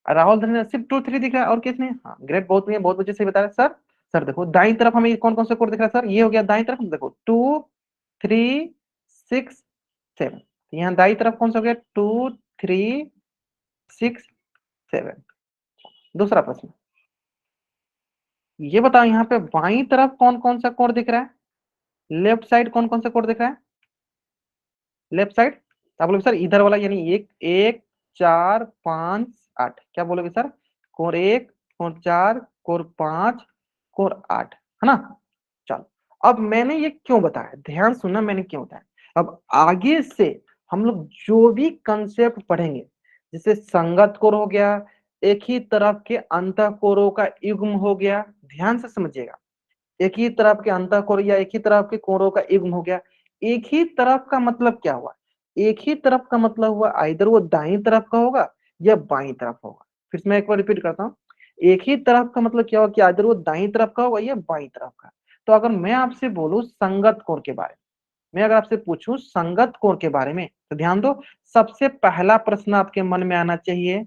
राहुल धनी सिर्फ 2 3 दिख रहा है और किस में, हाँ ग्रेट, बहुत नहीं, बहुत अच्छे से बता रहे सर। सर देखो दाई तरफ हमें कौन कौन से कोण दिख रहा है सर, ये हो गया दाई तरफ, देखो 2 3 6 7। यहाँ दाई तरफ कौन सा हो गया, 2 3 6 7। दूसरा प्रश्न, ये बताओ यहाँ पे बाई तरफ कौन कौन सा कोण दिख रहा है, लेफ्ट साइड कौन कौन सा कोण दिख रहा है, लेफ्ट साइड। आप बोलोगे सर इधर वाला, यानी एक एक 4 5 8, क्या बोलोगे सर, कोण 1, कोण 4, कोण 5, कोण 8, है ना। चलो अब मैंने ये क्यों बताया, ध्यान सुनना मैंने क्यों बताया। अब आगे से हम लोग जो भी कंसेप्ट पढ़ेंगे, जैसे संगत कोण हो गया, एक ही तरफ के अंतःकोरों का युग्म हो गया, ध्यान से समझिएगा। एक ही तरफ के अंतःकोर या एक ही तरफ के कोणों का युग्म हो गया। एक ही तरफ का मतलब क्या हुआ, एक ही तरफ का मतलब हुआ आइदर वो दाईं तरफ का होगा या बाईं तरफ होगा। फिर से मैं एक बार रिपीट करता हूँ, एक ही तरफ का मतलब क्या होगा कि आइदर वो दाईं तरफ का होगा या बाईं तरफ का। तो अगर मैं आपसे बोलूं संगत कोण के बारे में, मैं अगर आपसे पूछूं संगत कोण के बारे में, तो ध्यान दो, सबसे पहला प्रश्न आपके मन में आना चाहिए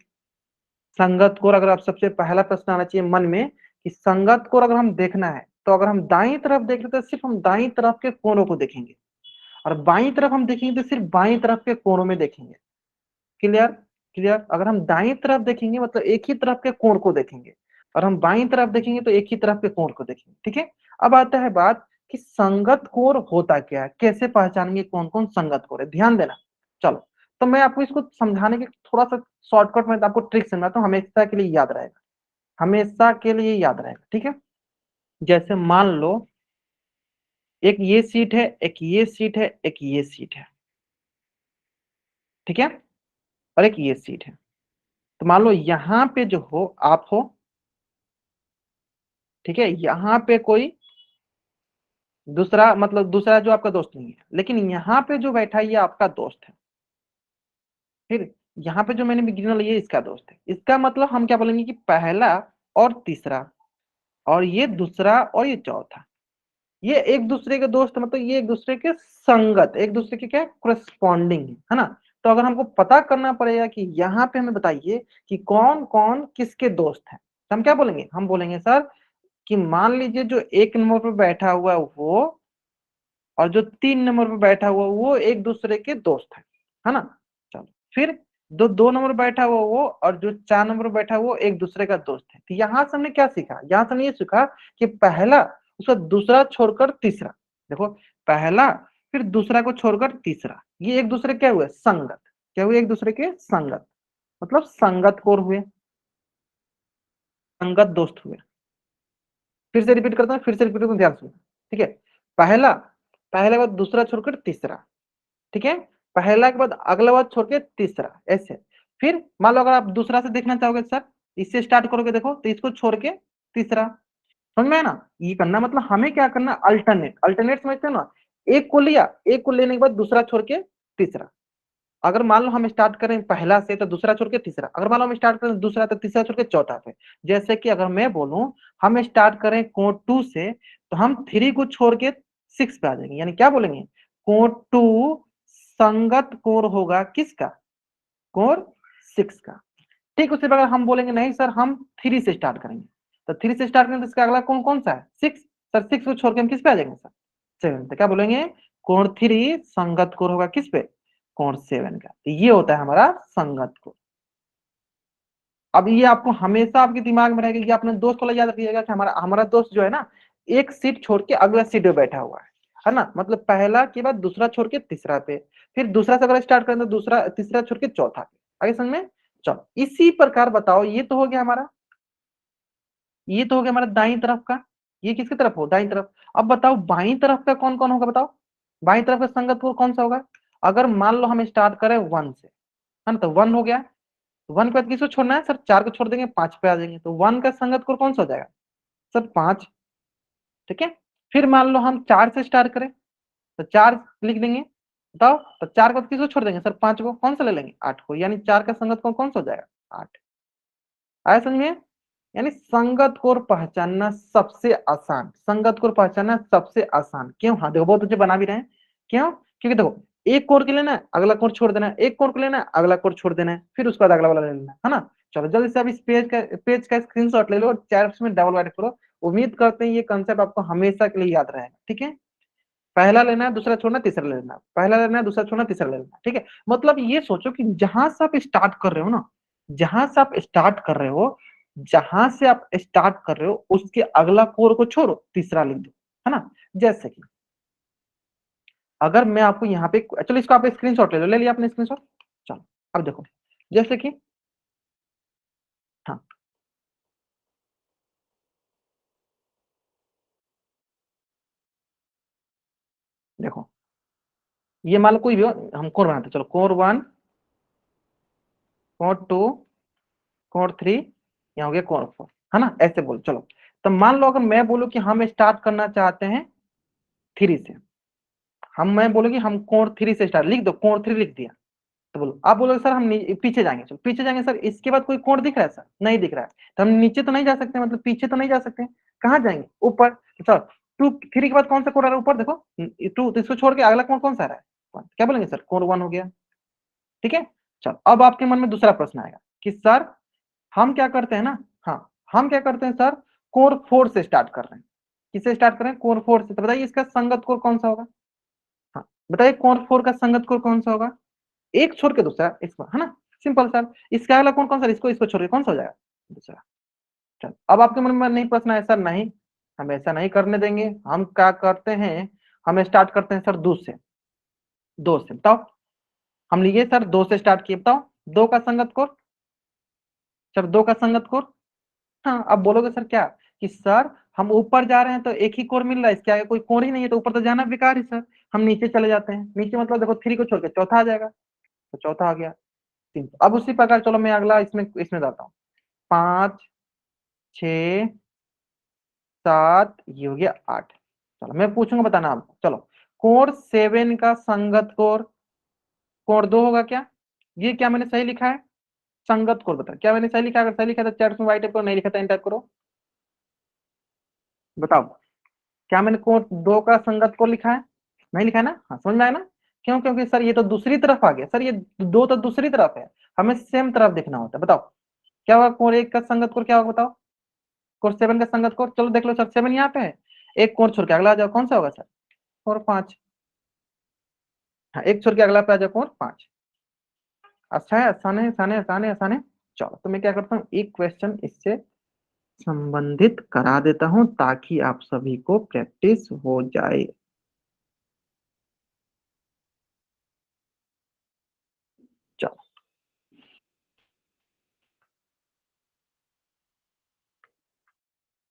संगत कोण। अगर आप सबसे पहला प्रश्न आना चाहिए मन में कि संगत कोण अगर हम देखना है, तो अगर हम दाईं तरफ देख रहे तो सिर्फ हम दाईं तरफ के कोणों को देखेंगे, और बाईं तरफ हम देखेंगे तो सिर्फ बाईं तरफ के कोणों में देखेंगे। Clear, clear. अगर हम दाईं तरफ देखेंगे मतलब एक ही तरफ के कोण को देखेंगे, और हम बाईं तरफ देखेंगे तो एक ही तरफ के कोण को देखेंगे, ठीक है। अब आता है बात कि संगत कोण होता क्या है, कैसे पहचानेंगे कौन कौन संगत कोण है, ध्यान देना। चलो तो मैं आपको इसको समझाने के थोड़ा सा शॉर्टकट में आपको ट्रिक समझाता हूँ, हमेशा के लिए याद रहेगा, हमेशा के लिए याद रहेगा, ठीक है। जैसे मान लो एक ये सीट है, एक ये सीट है, एक ये सीट है, ठीक है, और एक ये सीट है। तो मान लो यहां पे जो हो आप हो, ठीक है, यहां पे कोई दूसरा मतलब दूसरा जो आपका दोस्त नहीं है, लेकिन यहाँ पे जो बैठा है ये आपका दोस्त है। फिर यहाँ पे जो मैंने गिना ये इसका दोस्त है। इसका मतलब हम क्या बोलेंगे कि पहला और तीसरा, और ये दूसरा और ये चौथा, ये एक दूसरे के दोस्त, मतलब ये एक दूसरे के संगत, एक दूसरे के क्या करस्पॉन्डिंग है ना। तो अगर हमको पता करना पड़ेगा कि यहाँ पे हमें बताइए कि कौन कौन किसके दोस्त हैं, तो हम क्या बोलेंगे, हम बोलेंगे सर कि मान लीजिए जो एक नंबर पर बैठा हुआ है वो और जो 3 नंबर पर बैठा हुआ वो एक दूसरे के दोस्त है ना। चलो फिर दो 2 नंबर बैठा हुआ वो और जो 4 नंबर बैठा हुआ वो एक दूसरे का दोस्त है। तो यहाँ से हमने क्या सीखा, यहाँ से हमने ये सीखा कि पहला उसका दूसरा छोड़कर तीसरा, देखो पहला फिर दूसरा को छोड़कर तीसरा, ये एक दूसरे क्या हुए संगत, क्या हुए एक दूसरे के संगत, मतलब संगत कोर हुए, संगत दोस्त हुए। फिर से रिपीट करता हूँ, फिर से रिपीट करता हूँ, ध्यान सुनो, ठीक है। पहला, पहले के बाद दूसरा छोड़कर तीसरा, ठीक है, पहला के बाद अगला बार छोड़ के तीसरा, ऐसे। फिर मान लो अगर आप दूसरा से देखना चाहोगे सर, इससे स्टार्ट करोगे देखो, तो इसको छोड़ के तीसरा, समझ में है ना। ये करना मतलब हमें क्या करना, अल्टरनेट, अल्टरनेट समझते हो ना। एक को लिया, एक को लेने के बाद दूसरा छोड़ के तीसरा। अगर मान लो हम स्टार्ट करें पहला से तो दूसरा छोड़ के तीसरा, अगर मान लो हम स्टार्ट करें दूसरा तो तीसरा छोड़ के चौथा पे। जैसे कि अगर मैं बोलूं हम स्टार्ट करें कोड 2 से, तो हम 3 को छोड़ के 6 पे आ जाएंगे, यानी क्या बोलेंगे, कोड 2 संगत कोर होगा किसका, कोर 6 का। ठीक उसी प्रकार हम बोलेंगे नहीं सर हम 3 से स्टार्ट करेंगे, तो 3 से स्टार्ट करेंगे तो इसका अगला कौन कौन सा है 6, सर 6 को छोड़ के हम किस पे आ जाएंगे सर 7, तो क्या बोलेंगे कोण 3 संगत कोण होगा किस पे, कोण 7 का। तो ये होता है हमारा संगत कोण। अब ये आपको हमेशा आपके दिमाग में रहेगा कि अपने दोस्त वाला याद रखिएगा कि हमारा हमारा दोस्त जो है ना एक सीट छोड़ के अगला सीट पे बैठा हुआ है ना, मतलब पहला के बाद दूसरा छोड़ के तीसरा पे, फिर दूसरा से अगर स्टार्ट करें तो दूसरा तीसरा छोड़ के चौथा पे, आगे समझ में। चलो इसी प्रकार बताओ, ये तो हो गया हमारा, ये तो हो गया हमारा दाईं तरफ का, ये किसकी तरफ हो दाईं तरफ। अब बताओ बाईं तरफ का कौन कौन होगा, बताओ बाईं तरफ का संगत कोण कौन सा होगा। अगर मान लो हम स्टार्ट करें 1 से, है ना, तो 1 हो गया, 1 के बाद किसको छोड़ना है सर 4 को छोड़ देंगे 5 पे आ जाएंगे, तो 1 का संगत कोण कौन सा हो जाएगा सर 5, ठीक है। फिर मान लो हम 4 से स्टार्ट करें तो 4 लिख देंगे, बताओ तो 4 को किसको छोड़ देंगे सर 5 को, कौन सा ले लेंगे 8 को, यानी 4 का संगत कोण कौन सा हो जाएगा 8। आया समझ में। यानी संगत कोर पहचानना सबसे आसान, संगत कोर पहचानना सबसे आसान क्यों, हाँ देखो बहुत अच्छे बना भी रहे हैं, क्यों, क्योंकि देखो एक कोर के लेना है अगला कोर छोड़ देना है, एक कोर को लेना है अगला कोर छोड़ देना है, फिर उसके बाद अगला वाला ले लेना है ना। चलो जल्दी से अब इस पेज का स्क्रीनशॉट ले लो और चैट में डबल राइट करो। उम्मीद करते हैं ये कंसेप्ट आपको हमेशा के लिए याद रहेगा, ठीक है। पहला लेना है दूसरा छोड़ना तीसरा लेना, पहला लेना है दूसरा छोड़ना तीसरा लेना, ठीक है। मतलब ये सोचो कि जहां से आप स्टार्ट कर रहे हो ना, जहां से आप स्टार्ट कर रहे हो, जहां से आप स्टार्ट कर रहे हो उसके अगला कोर को छोड़ो तीसरा लिख दो, है ना। जैसे कि अगर मैं आपको यहाँ पे, चलो इसको आप स्क्रीनशॉट ले लो, ले लिया आपने स्क्रीनशॉट। चलो अब देखो जैसे कि, हाँ देखो ये मान लो कोई भी हो, हम कोर बनाते हैं। चलो कोर 1, कोर 2, कोर 3, यहाँ हो गया कोर 4, है ना, ऐसे बोलो। चलो तो मान लो अगर मैं बोलूं कि हम स्टार्ट करना चाहते हैं 3 से, हम मैं बोलूँ कि हम कोण 3 से स्टार्ट, लिख दो कोण 3 लिख दिया। तो बोलो आप बोलोगे सर हम पीछे जाएंगे, चलो पीछे जाएंगे सर, इसके बाद कोई कोण दिख रहा है सर, नहीं दिख रहा है, तो हम नीचे तो नहीं जा सकते, मतलब पीछे तो नहीं जा सकते, कहाँ जाएंगे ऊपर। सर 2 3 के बाद कौन सा कोण आ रहा है ऊपर देखो, 2, तो इसको छोड़ के अगला कोण कौन सा आ रहा है 1, क्या बोलेंगे सर कोण 1 हो गया, ठीक है। चलो अब आपके मन में दूसरा प्रश्न आएगा कि सर हम क्या करते हैं ना, हाँ हम क्या करते हैं सर कोण 4 से स्टार्ट कर रहे हैं, किससे स्टार्ट करें कोण 4 से, तो बताइए इसका संगत कोण कौन सा होगा। हाँ बताइए कोण 4 का संगत कोण कौन सा होगा, एक छोड़ के दूसरा इसको, है ना, सिंपल सर। इसका अगला कौन कौन सा, इसको इसको छोड़ के कौन सा हो जाएगा दूसरा। चल अब आपके मन में नहीं प्रश्न है सर नहीं, हम ऐसा नहीं करने देंगे, हम क्या करते हैं, हम स्टार्ट करते हैं सर 2 से, 2 से बताओ, हम लिए सर 2 से स्टार्ट किए, बताओ 2 का संगत कोण, सर 2 का संगत कोण, हाँ अब बोलोगे सर क्या कि सर हम ऊपर जा रहे हैं तो एक ही कोण मिल रहा है, इसके आगे कोई कोण ही नहीं है, तो ऊपर तो जाना बेकार ही सर। हम नीचे चले जाते हैं, नीचे मतलब देखो 3 को छोड़ के चौथा आ जाएगा, तो चौथा आ गया 3। अब उसी प्रकार चलो मैं अगला इसमें इसमें जाता हूँ। 5, 6, 7, ये हो गया 8। चलो मैं पूछूंगा, बताना आपको। चलो, कोण 7 का संगत कोण कोण 2 होगा क्या? ये क्या मैंने सही लिखा है? संगत कोण बता, क्या मैंने सही लिखा है? अगर सही लिखा तो चैट में वाई टाइप करो, नहीं लिखा तो एन टाइप करो। बताओ, क्या मैंने कोण 2 का संगत कोण लिखा है? नहीं लिखा है ना? हाँ, समझ में आया ना? क्यों? क्योंकि सर ये तो दूसरी तरफ आ गया सर, ये 2 तो दूसरी तरफ है, हमें सेम तरफ देखना होता है। बताओ क्या होगा कोण 1 का संगत कोण, क्या होगा बताओ? कोण 7 का संगत कोण, चलो देख लो सर, 7 यहाँ पे है, एक कोण छोड़ के अगला आ जाओ, कौन सा होगा सर? कोण 5। हाँ, एक छोड़ के अगला पे आ जाओ, कोण 5। अच्छा है, आसान है, आसान है, आसान है, आसान है। चलो तो मैं क्या करता हूँ, एक क्वेश्चन इससे संबंधित करा देता हूं ताकि आप सभी को प्रैक्टिस हो जाए। चलो,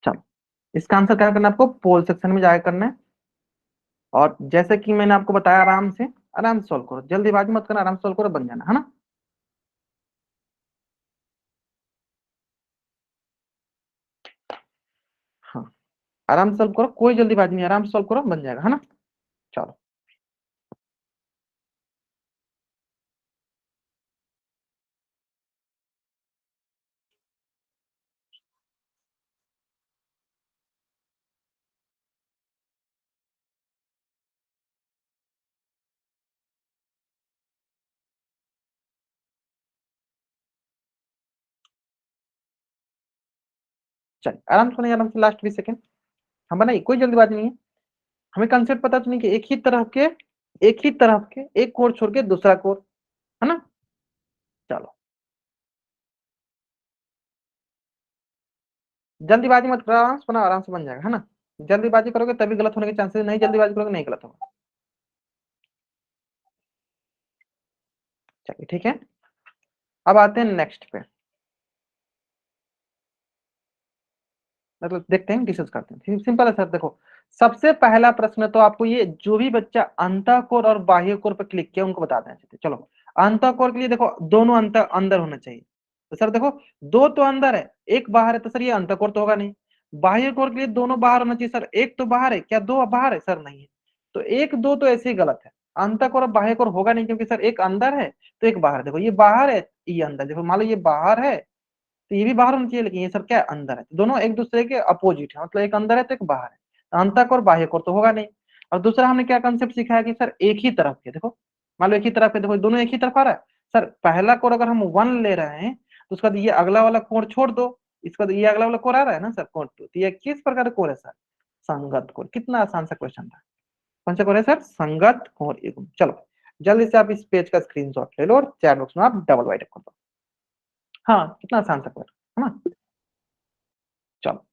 चलो इसका आंसर क्या करना है आपको, पोल सेक्शन में जाकर करना है। और जैसे कि मैंने आपको बताया, आराम से सोल्व करो, जल्दीबाजी मत करना, आराम से सोल्व करो, बन जाना है ना। हाँ, आराम से सोल्व करो, कोई जल्दीबाजी नहीं, आराम से सोल्व करो, बन जाएगा, है ना। चलो, चलिए आराम से नहीं, आराम से, लास्ट 20 सेकेंड हम बनाइए, कोई जल्दीबाजी नहीं है। हमें कंसेप्ट पता तो नहीं कि एक ही तरफ के एक कोर छोड़ के दूसरा कोर, है ना। चलो, जल्दीबाजी मत करो, आराम से बनाओ, आराम से बन जाएगा, है ना। जल्दीबाजी करोगे तभी गलत होने के चांसेस, नहीं जल्दीबाजी करोगे नहीं गलत होगा। चलिए ठीक है, अब आते हैं नेक्स्ट पे, मतलब देखते हैं, डिस्कस करते हैं। सिंपल है सर, देखो सबसे पहला प्रश्न तो आपको ये, जो भी बच्चा अंतःकोर और बाह्य कोर पर क्लिक किया उनको बता देना चाहिए। चलो, अंतःकोर के लिए देखो दोनों अंतर अंदर होना चाहिए, तो सर देखो दो तो अंदर है, एक बाहर है, तो सर ये अंतःकोर तो होगा नहीं। बाह्य कोर के लिए दोनों बाहर होना चाहिए सर, एक तो बाहर है, क्या दो बाहर है सर? नहीं है, तो एक दो तो ऐसे ही गलत है। अंतःकोर और बाह्य कोर होगा नहीं, क्योंकि सर एक अंदर है तो एक बाहर है। देखो ये बाहर है, ये अंदर, देखो मान लो ये बाहर है तो ये भी बाहर होना चाहिए, लेकिन ये सब क्या है, अंदर है। दोनों एक दूसरे के अपोजिट है, मतलब एक अंदर है तो एक बाहर है, तो अंतक और बाह्य कोर तो होगा नहीं। और दूसरा हमने क्या कंसेप्ट सीखा है कि सर एक ही तरफ के, देखो मान लो एक ही तरफ के, देखो दोनों एक ही तरफ आ रहा है। सर पहला कोण अगर हम 1 ले रहे हैं तो उसका ये अगला वाला कोण छोड़ दो, इसका ये अगला वाला कोण आ रहा है ना सर, कोण 2, तो ये किस प्रकार का कोण है सर? संगत कोण। कितना आसान सा क्वेश्चन था। कौन सा कोण है सर? संगत कोण युग्म। चलो जल्दी से आप इस पेज का स्क्रीनशॉट ले लो और चैट बॉक्स में आप डबल वाइट कर दो। हाँ, कितना आसान सा क्वेश्चन है ना। चलो,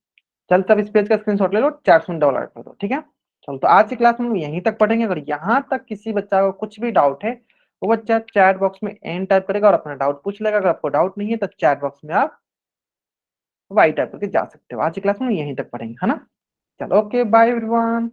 चल तब इस पेज का स्क्रीनशॉट ले लो, चैट में डबल ऐड कर दो, ठीक है। चलो तो आज की क्लास में हम यहीं तक पढ़ेंगे। अगर यहाँ तक किसी बच्चा को कुछ भी डाउट है, वो बच्चा चैट बॉक्स में एन टाइप करेगा और अपना डाउट पूछ लेगा। अगर आपको डाउट नहीं है तो चैट बॉक्स में आप वाई टाइप करके जा सकते हो। आज की क्लास में यहीं तक पढ़ेंगे, है ना। चलो, ओके, बाय एवरीवन।